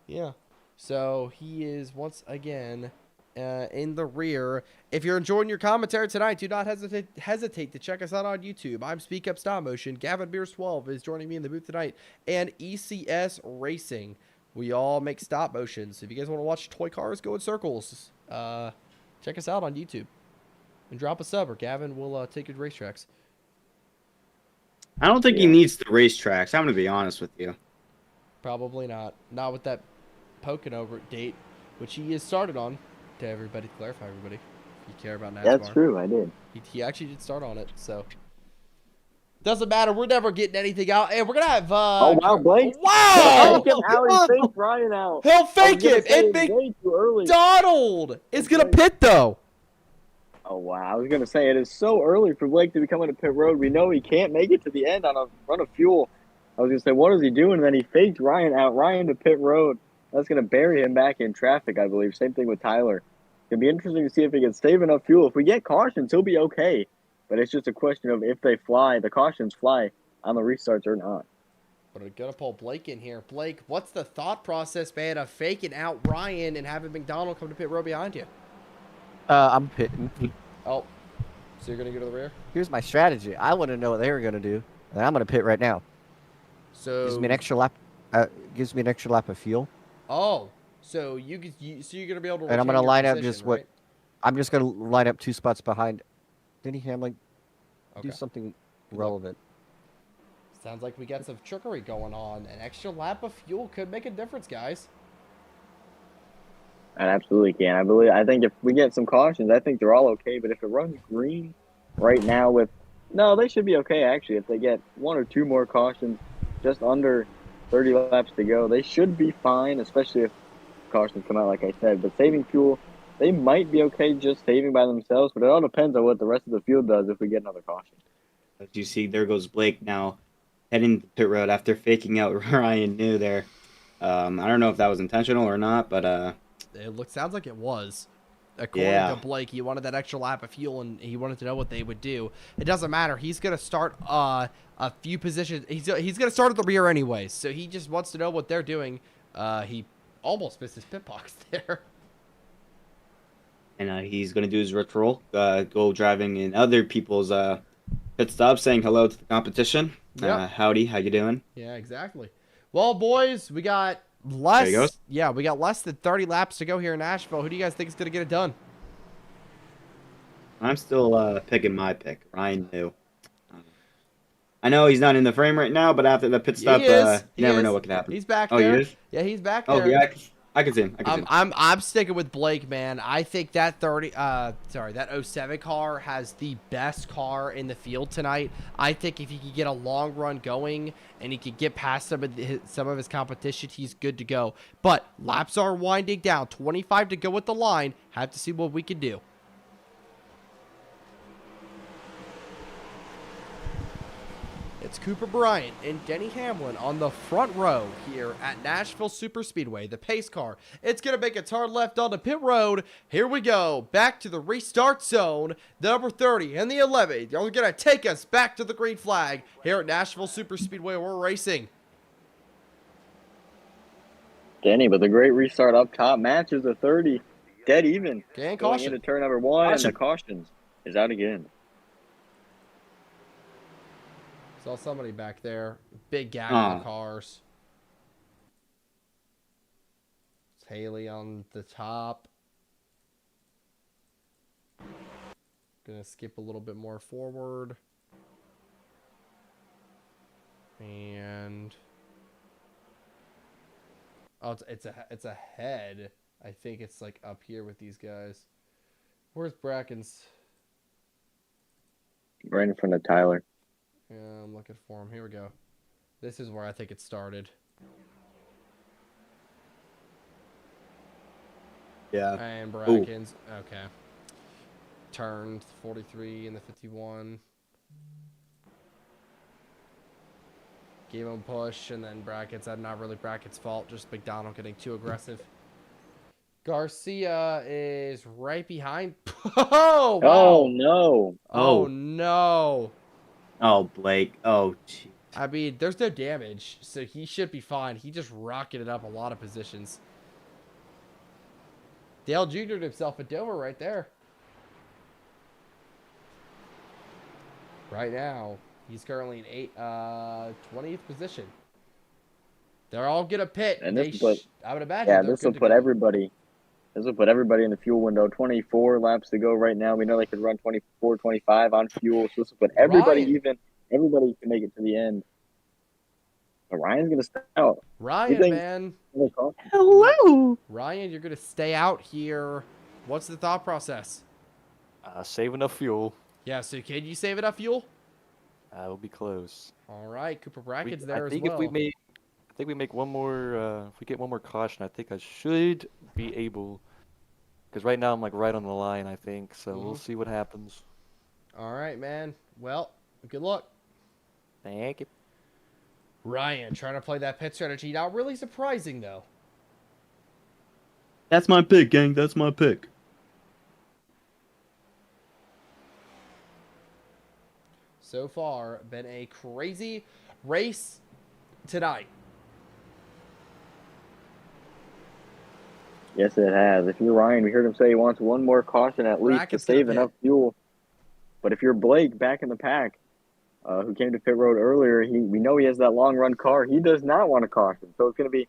yeah. So he is once again in the rear. If you're enjoying your commentary tonight, do not hesitate to check us out on YouTube. I'm Speak Up Stop Motion. Gavin Beers 12 is joining me in the booth tonight, and ECS Racing. We all make stop motions. If you guys want to watch toy cars go in circles, check us out on YouTube and drop a sub, or Gavin will take you to racetracks. I don't think he needs the racetracks. I'm going to be honest with you. Probably not. Not with that Pocono date, which he is started on. To everybody, clarify everybody, if you care about NASCAR. That's true, I did. He actually did start on it, so doesn't matter. We're never getting anything out, and we're gonna have. Oh wow, Blake! Wow! Fake him out. He faked Ryan out. He'll fake it. And way too early. McDonald is gonna pit though. Oh wow! I was gonna say it is so early for Blake to be coming to pit road. We know he can't make it to the end on a run of fuel. I was gonna say, what is he doing? And then he faked Ryan out. Ryan to pit road. That's gonna bury him back in traffic, I believe. Same thing with Tyler. It's gonna be interesting to see if he can save enough fuel. If we get cautions, he'll be okay. But it's just a question of if they fly, the cautions fly on the restarts or not. But we're gonna pull Blake in here. Blake, what's the thought process, man, of faking out Ryan and having McDonald come to pit road behind you? I'm pitting. Oh, so you're gonna go to the rear? Here's my strategy. I want to know what they were gonna do, and I'm gonna pit right now. So Gives me an extra lap. Gives me an extra lap of fuel. Oh, so so you're gonna be able to. And I'm gonna retain your line up position, just what. right? I'm just gonna line up 2 spots behind. Denny Hamlin. Okay. Do something Good luck. relevant. Sounds like we got some trickery going on. An extra lap of fuel could make a difference, guys. It absolutely can. I think if we get some cautions, I think they're all okay. But if it runs green right now they should be okay, actually. If they get 1 or 2 more cautions, just under 30 laps to go, they should be fine, especially if cautions come out, like I said. But saving fuel, they might be okay just saving by themselves, but it all depends on what the rest of the field does if we get another caution. As you see, there goes Blake now heading to pit road after faking out Ryan New there. I don't know if that was intentional or not, but It sounds like it was. According to Blake, he wanted that extra lap of fuel, and he wanted to know what they would do. It doesn't matter. He's going to start a few positions. He's going to start at the rear anyways, so he just wants to know what they're doing. He almost missed his pit box there. and he's going to do his ritual, go driving in other people's pit stops, saying hello to the competition. Yep. Howdy, how you doing? Yeah, exactly. Well, boys, we got There he goes. we got less than 30 laps to go here in Nashville. Who do you guys think is going to get it done? I'm still picking my pick, Ryan New. I know he's not in the frame right now, but after the pit stop, you never know what could happen. He's back Oh, there. he is? Yeah, he's back there. Oh, yeah, I can see him. I'm sticking with Blake, man. I think that that 07 car has the best car in the field tonight. I think if he could get a long run going and he could get past some of his competition, he's good to go. But laps are winding down. 25 to go at the line. Have to see what we can do. It's Cooper Bryant and Denny Hamlin on the front row here at Nashville Superspeedway. The pace car, it's going to make a turn left onto pit road. Here we go. Back to the restart zone. The number 30 and the 11. They're going to take us back to the green flag here at Nashville Superspeedway. We're racing. Denny, but the great restart up top matches the 30. Dead even. Okay, Going caution. into turn number 1, Caution. and the cautions is out again. Saw somebody back there. Big gap in the cars. It's Haley on the top. Gonna skip a little bit more forward. And oh, it's a head. I think it's like up here with these guys. Where's Brackens? Right in front of Tyler. Yeah, I'm looking for him. Here we go. This is where I think it started. Yeah. And Brackens. Okay. Turned 43 in the 51. Gave him a push, and then Brackets. That's not really Brackets' fault. Just McDonald getting too aggressive. Garcia is right behind. Oh, wow. Oh, no. Oh, no. Oh, Blake. Oh, gee. I mean, there's no damage, so he should be fine. He just rocketed up a lot of positions. Dale Jr.'d himself a Dover right there. Right now, he's currently in 20th position. They're all gonna pit. And this will put, I would imagine. yeah, they're this will good to put go. everybody. This will put everybody in the fuel window. 24 laps to go right now. We know they could run 24, 25 on fuel. So this will put everybody Ryan. even. Everybody can make it to the end. But Ryan's gonna stay out. Ryan, man. Hello. Ryan, you're gonna stay out here. What's the thought process? Save enough fuel. Yeah, so can you save enough fuel? We'll be close. All right, Cooper Brackett's I there as think well. if we make one more, if we get one more caution, I think I should be able. Because right now I'm like right on the line, I think. So we'll see what happens. All right, man. Well, good luck. Thank you. Ryan trying to play that pit strategy. Not really surprising, though. That's my pick, gang. That's my pick. So far, been a crazy race tonight. Yes, it has. If you're Ryan, we heard him say he wants one more caution at least Brackett's to save gonna enough fuel. But if you're Blake back in the pack, who came to pit road earlier, we know he has that long run car. He does not want a caution. So it's going to be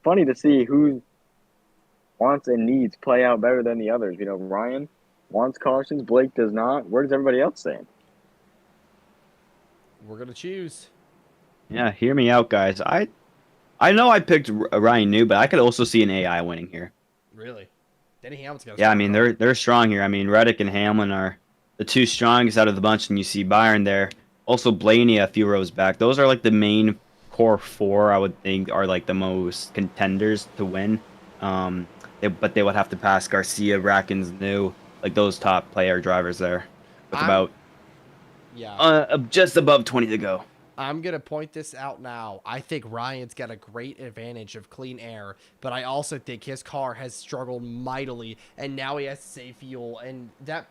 funny to see who wants and needs play out better than the others. You know, Ryan wants cautions, Blake does not. Where does everybody else stand? We're going to choose. Yeah, hear me out, guys. I know I picked Ryan New, but I could also see an AI winning here. Really? Denny Hamlin's got. Yeah, I mean they're strong here. I mean Reddick and Hamlin are the two strongest out of the bunch, and you see Byron there. Also Blaney a few rows back. Those are like the main core four. I would think are like the most contenders to win. But they would have to pass Garcia, Brackens, New, like those top player drivers there. With about just above 20 to go. I'm going to point this out now. I think Ryan's got a great advantage of clean air, but I also think his car has struggled mightily, and now he has to save fuel. And that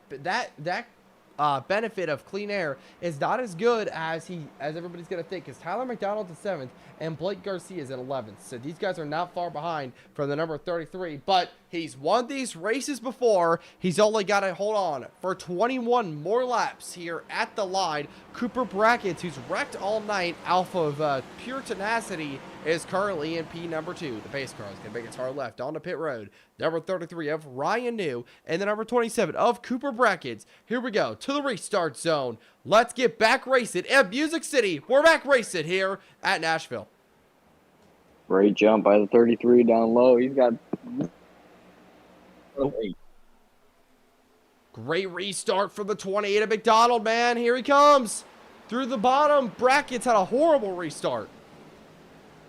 benefit of clean air is not as good as everybody's going to think, because Tyler McDonald's in 7th and Blake Garcia is in 11th. So these guys are not far behind from the number 33, but he's won these races before. He's only got to hold on for 21 more laps here at the line. Cooper Brackets, who's wrecked all night off of pure tenacity, is currently in P number 2. The pace car is going to make its hard left on the pit road. Number 33 of Ryan New and the number 27 of Cooper Brackets. Here we go to the restart zone. Let's get back racing at Music City. We're back racing here at Nashville. Great jump by the 33 down low. He's got. Great restart from the 28 of McDonald, man. Here he comes. Through the bottom. Brackets had a horrible restart.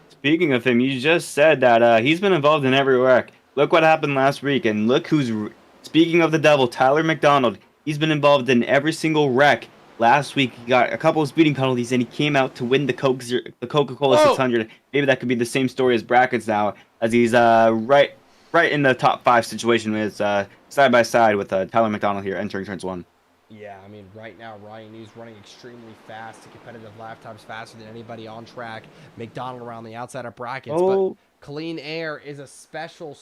Speaking of him, you just said that he's been involved in every wreck. Look what happened last week, and look who's... Speaking of the devil, Tyler McDonald. He's been involved in every single wreck. Last week, he got a couple of speeding penalties, and he came out to win the Coca-Cola 600. Maybe that could be the same story as Brackets now, as he's right in the top 5 situation with side by side with Tyler McDonald here entering turns 1. Yeah, I mean, right now, Ryan New's running extremely fast, competitive lap times faster than anybody on track. McDonald around the outside of Brackets, but clean air is a special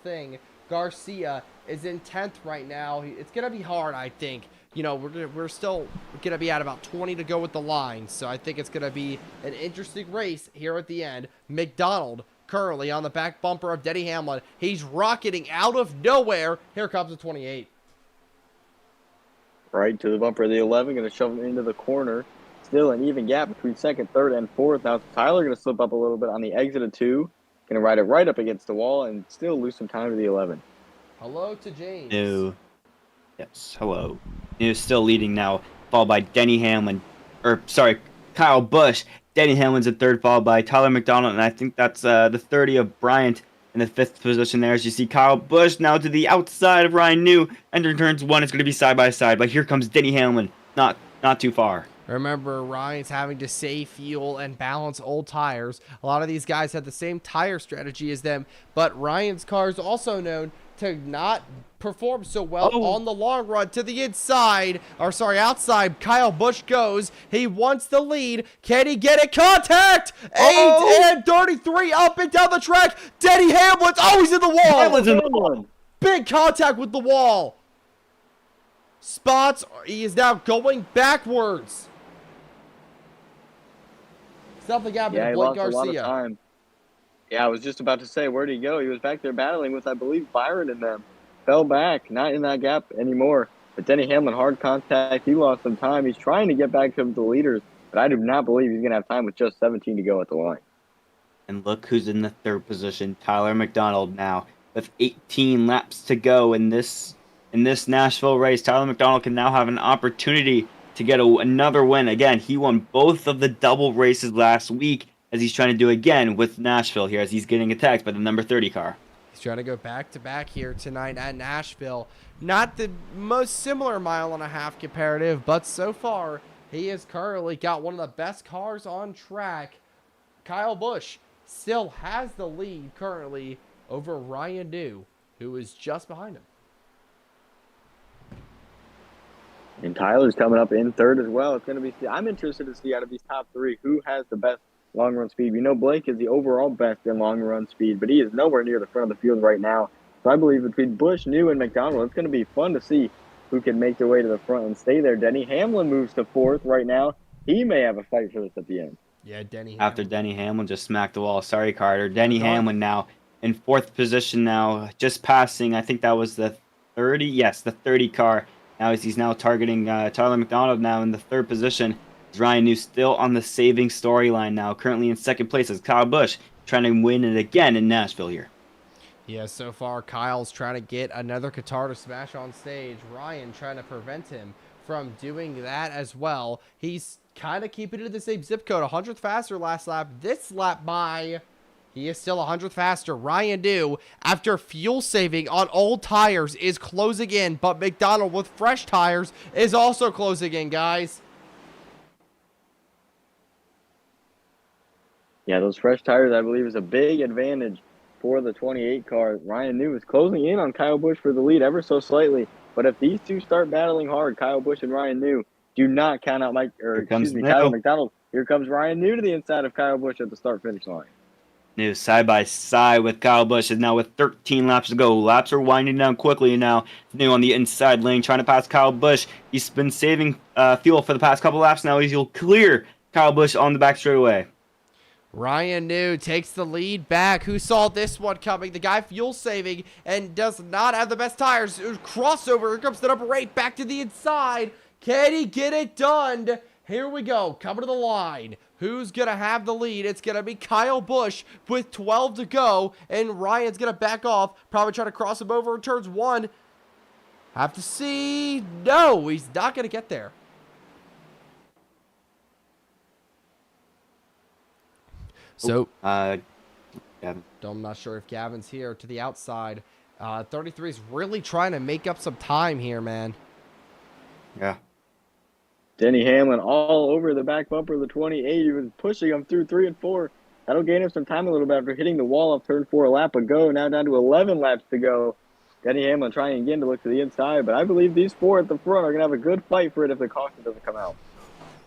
thing. Garcia is in 10th right now. It's going to be hard, I think. You know, we're still going to be at about 20 to go with the line, so I think it's going to be an interesting race here at the end. McDonald currently on the back bumper of Denny Hamlin. He's rocketing out of nowhere. Here comes the 28. Right to the bumper of the 11, going to shove him into the corner. Still an even gap between 2nd, 3rd, and 4th. Now Tyler going to slip up a little bit on the exit of 2. Gonna ride it right up against the wall and still lose some time to the 11. Hello to James. New. Yes, hello. New still leading now, followed by Denny Hamlin. Kyle Busch. Denny Hamlin's in third, followed by Tyler McDonald, and I think that's the 30 of Bryant in the 5th position there. As you see Kyle Busch now to the outside of Ryan New. Entering turns 1, it's going to be side by side, but here comes Denny Hamlin. Not too far. Remember, Ryan's having to save fuel and balance old tires. A lot of these guys have the same tire strategy as them, but Ryan's car is also known to not perform so well on the long run. To the outside, Kyle Busch goes. He wants the lead. Can he get it? Contact! 8 and 33 up and down the track. Denny Hamlin's always in the wall. Hamlin's in the wall. Big contact with the wall. Spots. He is now going backwards. Something happened to he Blake lost a lot of Garcia. time. Yeah, I was just about to say, where'd he go? He was back there battling with, I believe, Byron and them. Fell back, not in that gap anymore. But Denny Hamlin, hard contact. He lost some time. He's trying to get back to the leaders, but I do not believe he's going to have time with just 17 to go at the line. And look who's in the 3rd position, Tyler McDonald now. With 18 laps to go in this Nashville race, Tyler McDonald can now have an opportunity to get another win. Again, he won both of the double races last week, as he's trying to do again with Nashville here, as he's getting attacked by the number 30 car. He's trying to go back-to-back here tonight at Nashville. Not the most similar mile-and-a-half comparative, but so far, he has currently got one of the best cars on track. Kyle Busch still has the lead currently over Ryan New, who is just behind him. And Tyler's coming up in 3rd as well. It's going to be. I'm interested to see out of these top 3 who has the best long run speed. We know Blake is the overall best in long run speed, but he is nowhere near the front of the field right now. So I believe between Busch, New, and McDonald, it's going to be fun to see who can make their way to the front and stay there. Denny Hamlin moves to 4th right now. He may have a fight for this at the end. Yeah, Denny. After Denny Hamlin just smacked the wall. Sorry, Carter. Denny Hamlin now in 4th position now, just passing. I think that was the 30. Yes, the 30 car. Now he's now targeting Tyler McDonald now in the 3rd position. Ryan New still on the saving storyline now, currently in 2nd place as Kyle Busch trying to win it again in Nashville here. Yeah, so far Kyle's trying to get another guitar to smash on stage. Ryan trying to prevent him from doing that as well. He's kind of keeping it in the same zip code. 100th faster last lap. This lap he is still 100th faster. Ryan New, after fuel saving on old tires, is closing in, but McDonald with fresh tires is also closing in, guys. Yeah, those fresh tires, I believe, is a big advantage for the 28 car. Ryan New is closing in on Kyle Busch for the lead ever so slightly. But if these two start battling hard, Kyle Busch and Ryan New, do not count out Tyler McDonald. Here comes Ryan New to the inside of Kyle Busch at the start-finish line. New side by side with Kyle Busch is now with 13 laps to go. Laps are winding down quickly now. New on the inside lane trying to pass Kyle Busch. He's been saving fuel for the past couple laps now. He'll clear Kyle Busch on the back straightaway. Ryan New takes the lead back. Who saw this one coming? The guy fuel saving and does not have the best tires. Crossover. Here comes the number 8 back to the inside. Can he get it done? Here we go. Coming to the line. Who's going to have the lead? It's going to be Kyle Busch with 12 to go. And Ryan's going to back off. Probably try to cross him over in turns 1. Have to see. No, he's not going to get there. So, Gavin. I'm not sure if Gavin's here to the outside. 33 is really trying to make up some time here, man. Yeah. Denny Hamlin all over the back bumper of the 28. He was pushing him through 3 and 4. That'll gain him some time a little bit after hitting the wall of turn 4 a lap ago. Now down to 11 laps to go. Denny Hamlin trying again to look to the inside, but I believe these 4 at the front are going to have a good fight for it if the caution doesn't come out.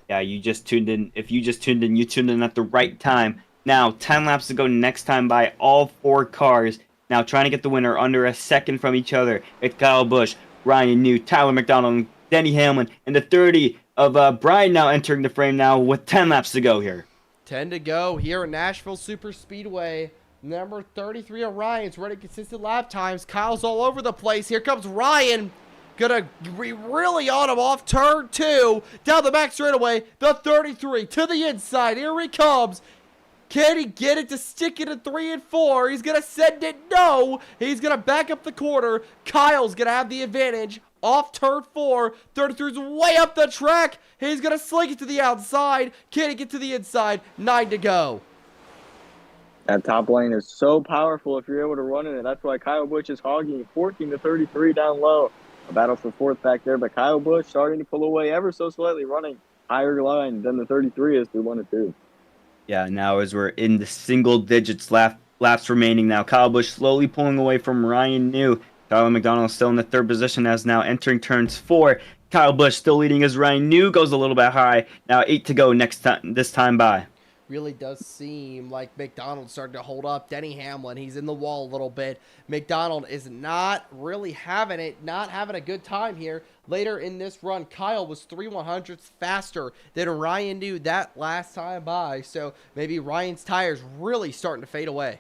Yeah, you just tuned in. If you just tuned in, you tuned in at the right time. Now, 10 laps to go next time by all 4 cars. Now trying to get the winner under a second from each other. It's Kyle Busch, Ryan New, Tyler McDonald, and Denny Hamlin. And the 30 of Brian now entering the frame now with 10 laps to go here. 10 to go here at Nashville Super Speedway. Number 33 of Ryan's running consistent lap times. Kyle's all over the place. Here comes Ryan. Gonna be really on him off turn 2. Down the back straightaway. The 33 to the inside. Here he comes. Can he get it to stick it at 3 and 4? He's going to send it. No. He's going to back up the corner. Kyle's going to have the advantage. Off turn 4. 33's way up the track. He's going to sling it to the outside. Can he get to the inside? 9 to go. That top lane is so powerful if you're able to run in it. That's why Kyle Busch is hogging 14 to 33 down low. A battle for fourth back there, but Kyle Busch starting to pull away ever so slightly, running higher line than the 33 is through 1 and 2. Yeah, now as we're in the single digits laps remaining now, Kyle Busch slowly pulling away from Ryan New. Tyler McDonald still in the third position as now entering turns 4. Kyle Busch still leading as Ryan New goes a little bit high. Now 8 to go this time by. Really does seem like McDonald's starting to hold up. Denny Hamlin, he's in the wall a little bit. McDonald is not really having it, not having a good time here. Later in this run, Kyle was 3/100ths faster than Ryan New that last time by. So maybe Ryan's tires really starting to fade away.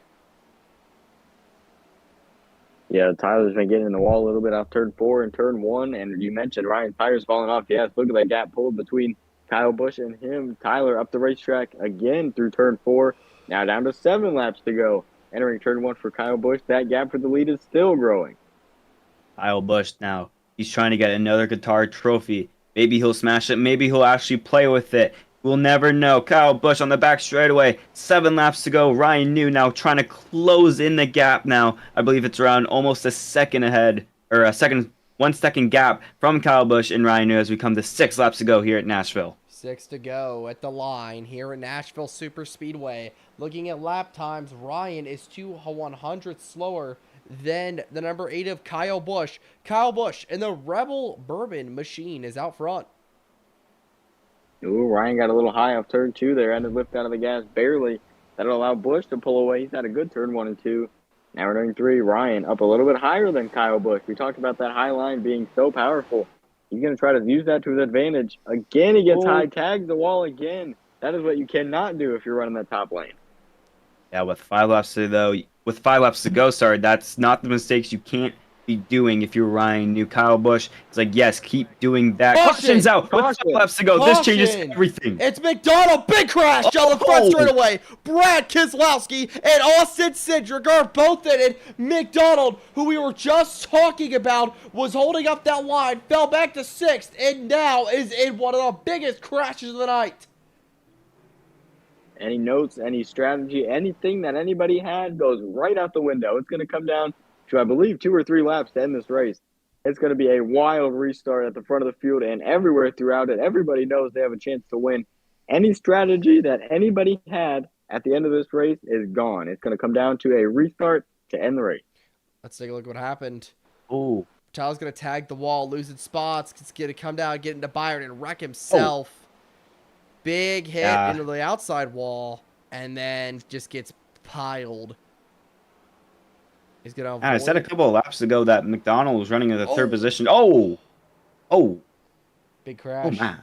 Yeah, Tyler's been getting in the wall a little bit off turn 4 and turn 1. And you mentioned Ryan's tires falling off. Yes, look at that gap pulled between Kyle Busch and him. Tyler up the racetrack again through turn 4. Now down to 7 laps to go. Entering turn 1 for Kyle Busch. That gap for the lead is still growing. Kyle Busch now. He's trying to get another guitar trophy. Maybe he'll smash it. Maybe he'll actually play with it. We'll never know. Kyle Busch on the back straightaway. 7 laps to go. Ryan New now trying to close in the gap now. I believe it's around almost a second ahead. Or a second, 1 second gap from Kyle Busch and Ryan New as we come to 6 laps to go here at Nashville. 6 to go at the line here at Nashville Super Speedway. Looking at lap times, Ryan is 2/100ths slower than the number 8 of Kyle Busch. Kyle Busch and the Rebel Bourbon machine is out front. Ooh, Ryan got a little high off turn 2 there. Had to lift out of the gas barely. That'll allow Busch to pull away. He's had a good turn 1 and 2. Now we're doing 3. Ryan up a little bit higher than Kyle Busch. We talked about that high line being so powerful. He's going to try to use that to his advantage. Again, he gets high, tags the wall again. That is what you cannot do if you're running that top lane. Yeah, with 5 laps to go, that's not the mistakes you can't be doing if you're Ryan New. Kyle Busch, it's like, yes, keep doing that. Caution's out with 5 laps to go. This changes everything. It's McDonald. Big crash on the front straightaway. Brad Keselowski and Austin Cindric are both in it. McDonald, who we were just talking about, was holding up that line, fell back to 6th, and now is in one of the biggest crashes of the night. Any notes, any strategy, anything that anybody had goes right out the window. It's going to come down to, I believe, 2 or 3 laps to end this race. It's going to be a wild restart at the front of the field and everywhere throughout it. Everybody knows they have a chance to win. Any strategy that anybody had at the end of this race is gone. It's going to come down to a restart to end the race. Let's take a look at what happened. Oh, Child's going to tag the wall, losing spots. It's going to come down, get into Byron, and wreck himself. Big hit into the outside wall, and then just gets piled. He's gonna avoid. I said a couple of laps ago that McDonald was running in the third position. Big crash. Oh, man.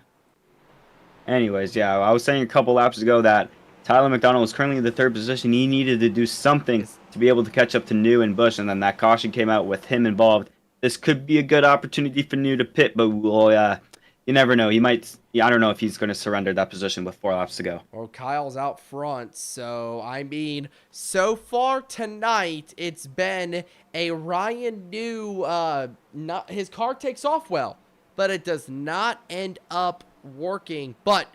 Anyways, yeah, I was saying a couple laps ago that Tyler McDonald was currently in the third position. He needed to do something to be able to catch up to New and Busch, and then that caution came out with him involved. This could be a good opportunity for New to pit, but you never know. He might. I don't know if he's going to surrender that position with 4 laps to go. Well, Kyle's out front, so I mean, so far tonight it's been a Ryan New. His car takes off well, but it does not end up working. But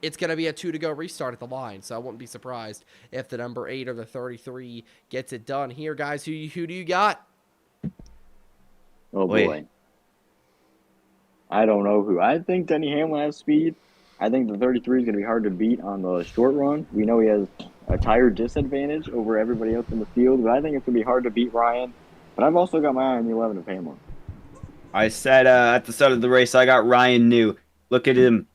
it's going to be a 2 to go restart at the line, so I wouldn't be surprised if the number 8 or the 33 gets it done here, guys. Who do you got? Oh boy. I don't know who. I think Denny Hamlin has speed. I think the 33 is going to be hard to beat on the short run. We know he has a tire disadvantage over everybody else in the field, but I think it's going to be hard to beat Ryan. But I've also got my eye on the 11 of Hamlin. I said at the start of the race, I got Ryan New. Look at him.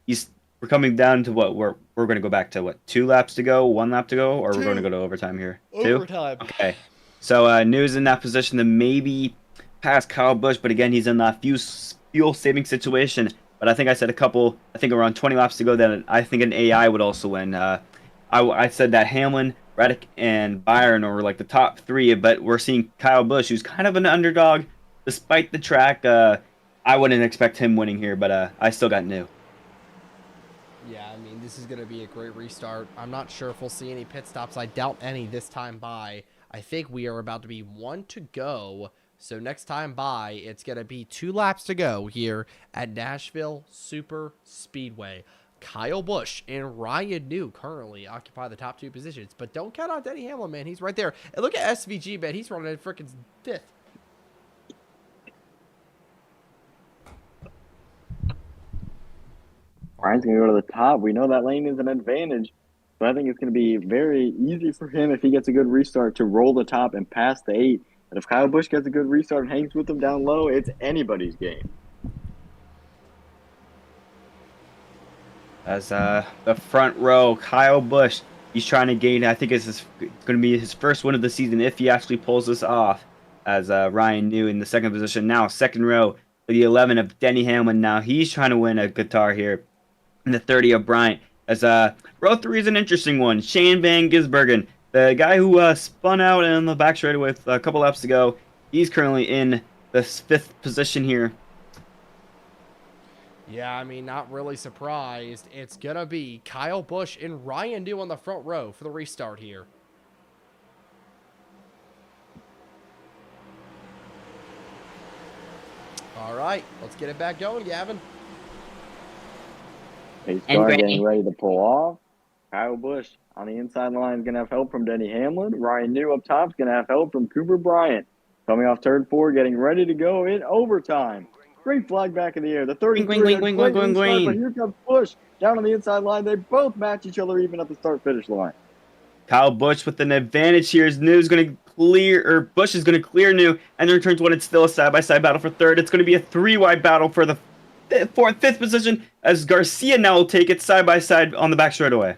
We're coming down to what? We're going to go back to what? 2 laps to go, 1 lap to go, or we're going to go to overtime here? 2? Overtime. Okay. So New's in that position to maybe pass Kyle Busch, but again, he's in that fuel-saving situation. But I think I said around 20 laps to go that I think an AI would also win. I said that Hamlin, Reddick, and Byron are like the top 3, but we're seeing Kyle Busch, who's kind of an underdog despite the track. I wouldn't expect him winning here, but I still got New. Yeah, I mean, this is going to be a great restart. I'm not sure if we'll see any pit stops. I doubt any this time by. I think we are about to be 1 to go. So next time by, it's going to be 2 laps to go here at Nashville Super Speedway. Kyle Busch and Ryan New currently occupy the top 2 positions. But don't count out Denny Hamlin, man. He's right there. And look at SVG, man. He's running in freaking 5th. Ryan's going to go to the top. We know that lane is an advantage. So I think it's going to be very easy for him if he gets a good restart to roll the top and pass the 8. But if Kyle Busch gets a good restart and hangs with him down low, it's anybody's game. As the front row, Kyle Busch, he's trying to gain, I think it's going to be his first win of the season if he actually pulls this off. As Ryan New in the second position. Now, second row, the 11 of Denny Hamlin. Now, he's trying to win a guitar here. And the 30 of Bryant. As row 3 is an interesting one. Shane Van Gisbergen, the guy who spun out in the back straightaway a couple laps ago. He's currently in the 5th position here. Yeah, I mean, not really surprised. It's going to be Kyle Busch and Ryan New on the front row for the restart here. All right, let's get it back going, Gavin. Pace car getting ready to pull off. Kyle Busch on the inside line is going to have help from Denny Hamlin. Ryan New up top is going to have help from Cooper Bryant. Coming off turn 4, getting ready to go in overtime. Great flag back in the air. The 33 but here comes Busch down on the inside line. They both match each other even at the start-finish line. Kyle Busch with an advantage here. New is going to clear, or Busch is going to clear New, and then turns 1. It's still a side-by-side battle for 3rd. It's going to be a 3-wide battle for the 5th position, as Garcia now will take it side-by-side on the back straightaway.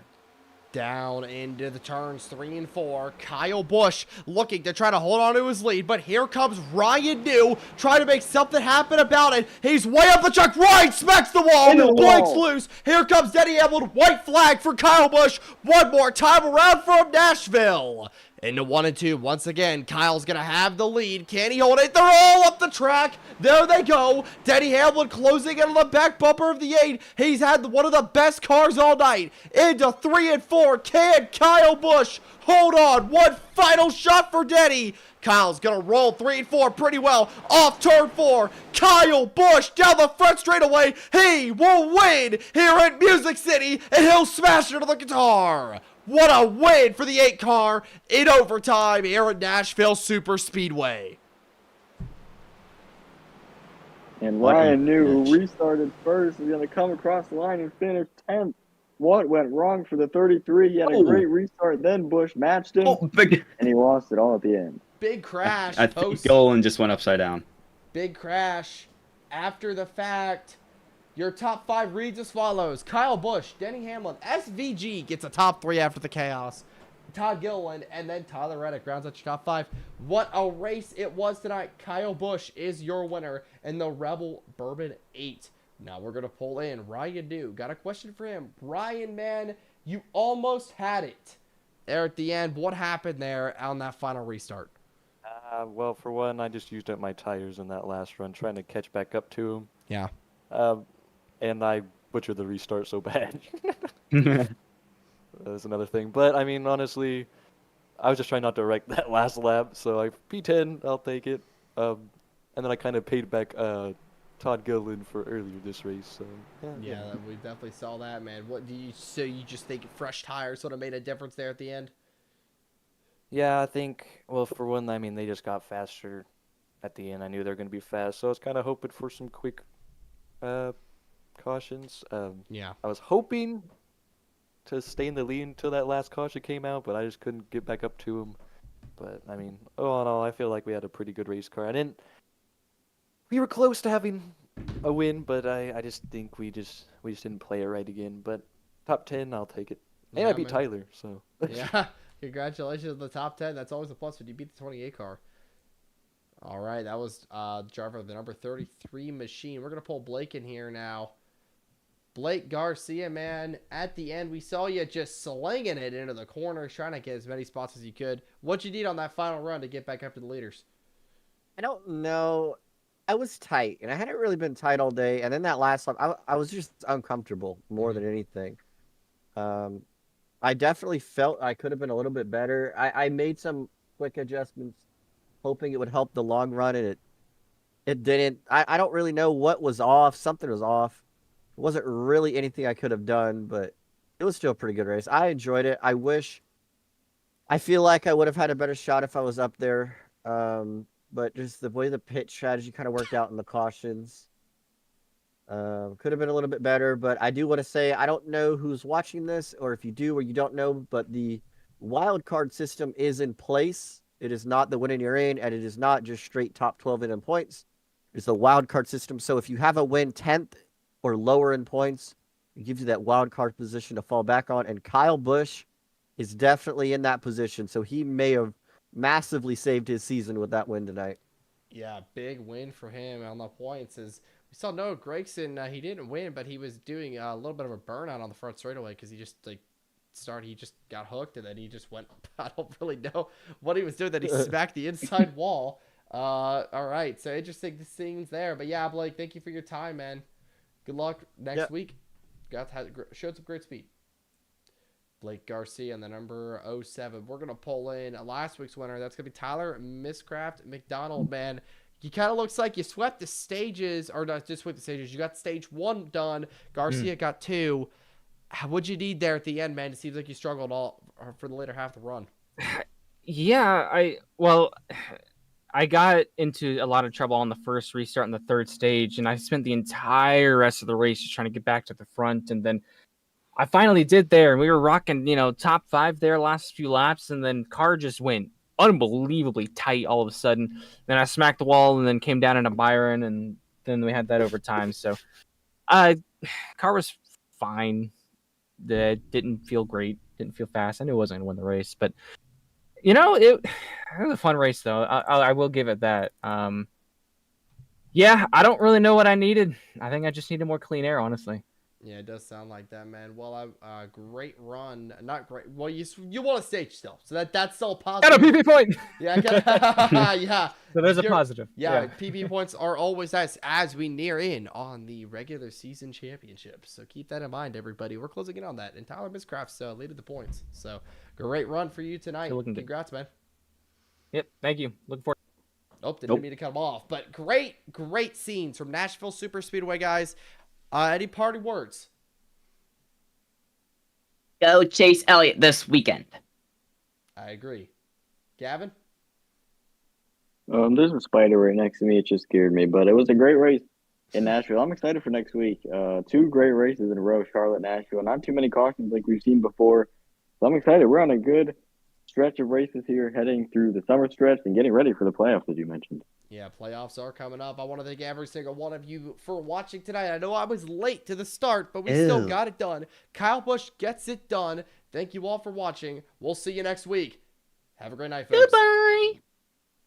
Down into the turns 3 and 4. Kyle Busch looking to try to hold on to his lead, but here comes Ryan New trying to make something happen about it. He's way up the track. Ryan smacks the wall. Breaks loose. Here comes Denny Hamlin. White flag for Kyle Busch. One more time around from Nashville. Into 1 and 2. Once again, Kyle's going to have the lead. Can he hold it? They're all up the track. There they go. Denny Hamlin closing in on the back bumper of the 8. He's had one of the best cars all night. Into 3 and 4. Can Kyle Busch hold on? One final shot for Denny. Kyle's going to roll 3 and 4 pretty well. Off turn 4. Kyle Busch down the front straightaway. He will win here at Music City, and he'll smash it on the guitar. What a win for the 8 car in overtime here at Nashville Super Speedway. And Ryan New, who restarted first, is going to come across the line and finish 10th. What went wrong for the 33? He had a great restart, then Busch matched him, and he lost it all at the end. Big crash. I think Golan just went upside down. Big crash. After the fact, your top 5 reads as follows. Kyle Busch, Denny Hamlin, SVG gets a top 3 after the chaos. Todd Gilliland, and then Tyler Reddick rounds out your top 5. What a race it was tonight. Kyle Busch is your winner in the Rebel Bourbon 8. Now we're going to pull in Ryan New. Got a question for him. Ryan, man, you almost had it there at the end. What happened there on that final restart? Well, for one, I just used up my tires in that last run, trying to catch back up to him. Yeah. And I butchered the restart so bad. That's another thing. But, I mean, honestly, I was just trying not to wreck that last lap. So I P10, I'll take it. And then I kind of paid back Todd Gilliland for earlier this race. So Yeah, we definitely saw that, man. What do you? So you just think fresh tires sort of made a difference there at the end? Yeah, I think. Well, for one, I mean, they just got faster at the end. I knew they were going to be fast, so I was kind of hoping for some quick cautions. Yeah. I was hoping to stay in the lead until that last caution came out, but I just couldn't get back up to him. But I mean, all in all, I feel like we had a pretty good race car. We were close to having a win, but I just think we just didn't play it right again. But top 10, I'll take it. And Yeah, I beat man. Tyler, so. Yeah. Congratulations on the top 10. That's always a plus when you beat the 28 car. All right, that was driver of the number 33 machine. We're going to pull Blake in here now. Blake Garcia, man, at the end, we saw you just slinging it into the corners, trying to get as many spots as you could. What'd you need on that final run to get back up to the leaders? I don't know. I was tight, and I hadn't really been tight all day. And then that last lap, I was just uncomfortable more than anything. I definitely felt I could have been a little bit better. I made some quick adjustments, hoping it would help the long run, and it didn't. I don't really know what was off. Something was off. It wasn't really anything I could have done, but it was still a pretty good race. I enjoyed it. I feel like I would have had a better shot if I was up there. But just the way the pit strategy kind of worked out in the cautions. Could have been a little bit better, but I do want to say I don't know who's watching this, or if you do or you don't know, but the wild card system is in place. It is not the win in your in, and it is not just straight top 12 in points. It's the wild card system. So if you have a win 10th or lower in points, it gives you that wild card position to fall back on. And Kyle Busch is definitely in that position, so he may have massively saved his season with that win tonight. Yeah, big win for him on the points. Is we saw Noah Gragson. He didn't win, but he was doing a little bit of a burnout on the front straightaway because he just he just got hooked and then he just went. I don't really know what he was doing. That he smacked the inside wall. All right, so interesting scenes there. But yeah, Blake, thank you for your time, man. Good luck next week. Showed some great speed. Blake Garcia and the number 07. We're going to pull in last week's winner. That's going to be Tyler Miscraft McDonald, man. You kind of looks like you swept the stages, or not just swept the stages. You got stage 1 done. Garcia got 2. What'd you need there at the end, man? It seems like you struggled all for the later half of the run. Yeah, I got into a lot of trouble on the first restart in the third stage, and I spent the entire rest of the race just trying to get back to the front, and then I finally did there, and we were rocking, top 5 there last few laps, and then car just went unbelievably tight all of a sudden. Then I smacked the wall and then came down into Byron, and then we had that overtime. So, car was fine. That didn't feel great, didn't feel fast. I knew it wasn't going to win the race, but it was a fun race though. I will give it that. Yeah, I don't really know what I needed. I think I just needed more clean air, honestly. Yeah, it does sound like that, man. Well, great run. Not great. Well, you won a stage still, so that's still positive. Got a PP point. Yeah, yeah. So there's a positive. Yeah, PP points are always nice as we near in on the regular season championship. So keep that in mind, everybody. We're closing in on that, and Tyler Miscraft's leading the points. So great run for you tonight. Congrats, man. Yep, thank you. Looking forward. Oh, didn't mean to cut him off, but great scenes from Nashville Super Speedway, guys. Any parting words? Go Chase Elliott this weekend. I agree. Gavin? There's a spider right next to me. It just scared me, but it was a great race in Nashville. I'm excited for next week. 2 great races in a row, Charlotte, Nashville. Not too many cautions like we've seen before. So I'm excited. We're on a good stretch of races here, heading through the summer stretch and getting ready for the playoffs, as you mentioned. Yeah, playoffs are coming up. I want to thank every single one of you for watching tonight. I know I was late to the start, but we still got it done. Kyle Busch gets it done. Thank you all for watching. We'll see you next week. Have a great night, folks. Goodbye.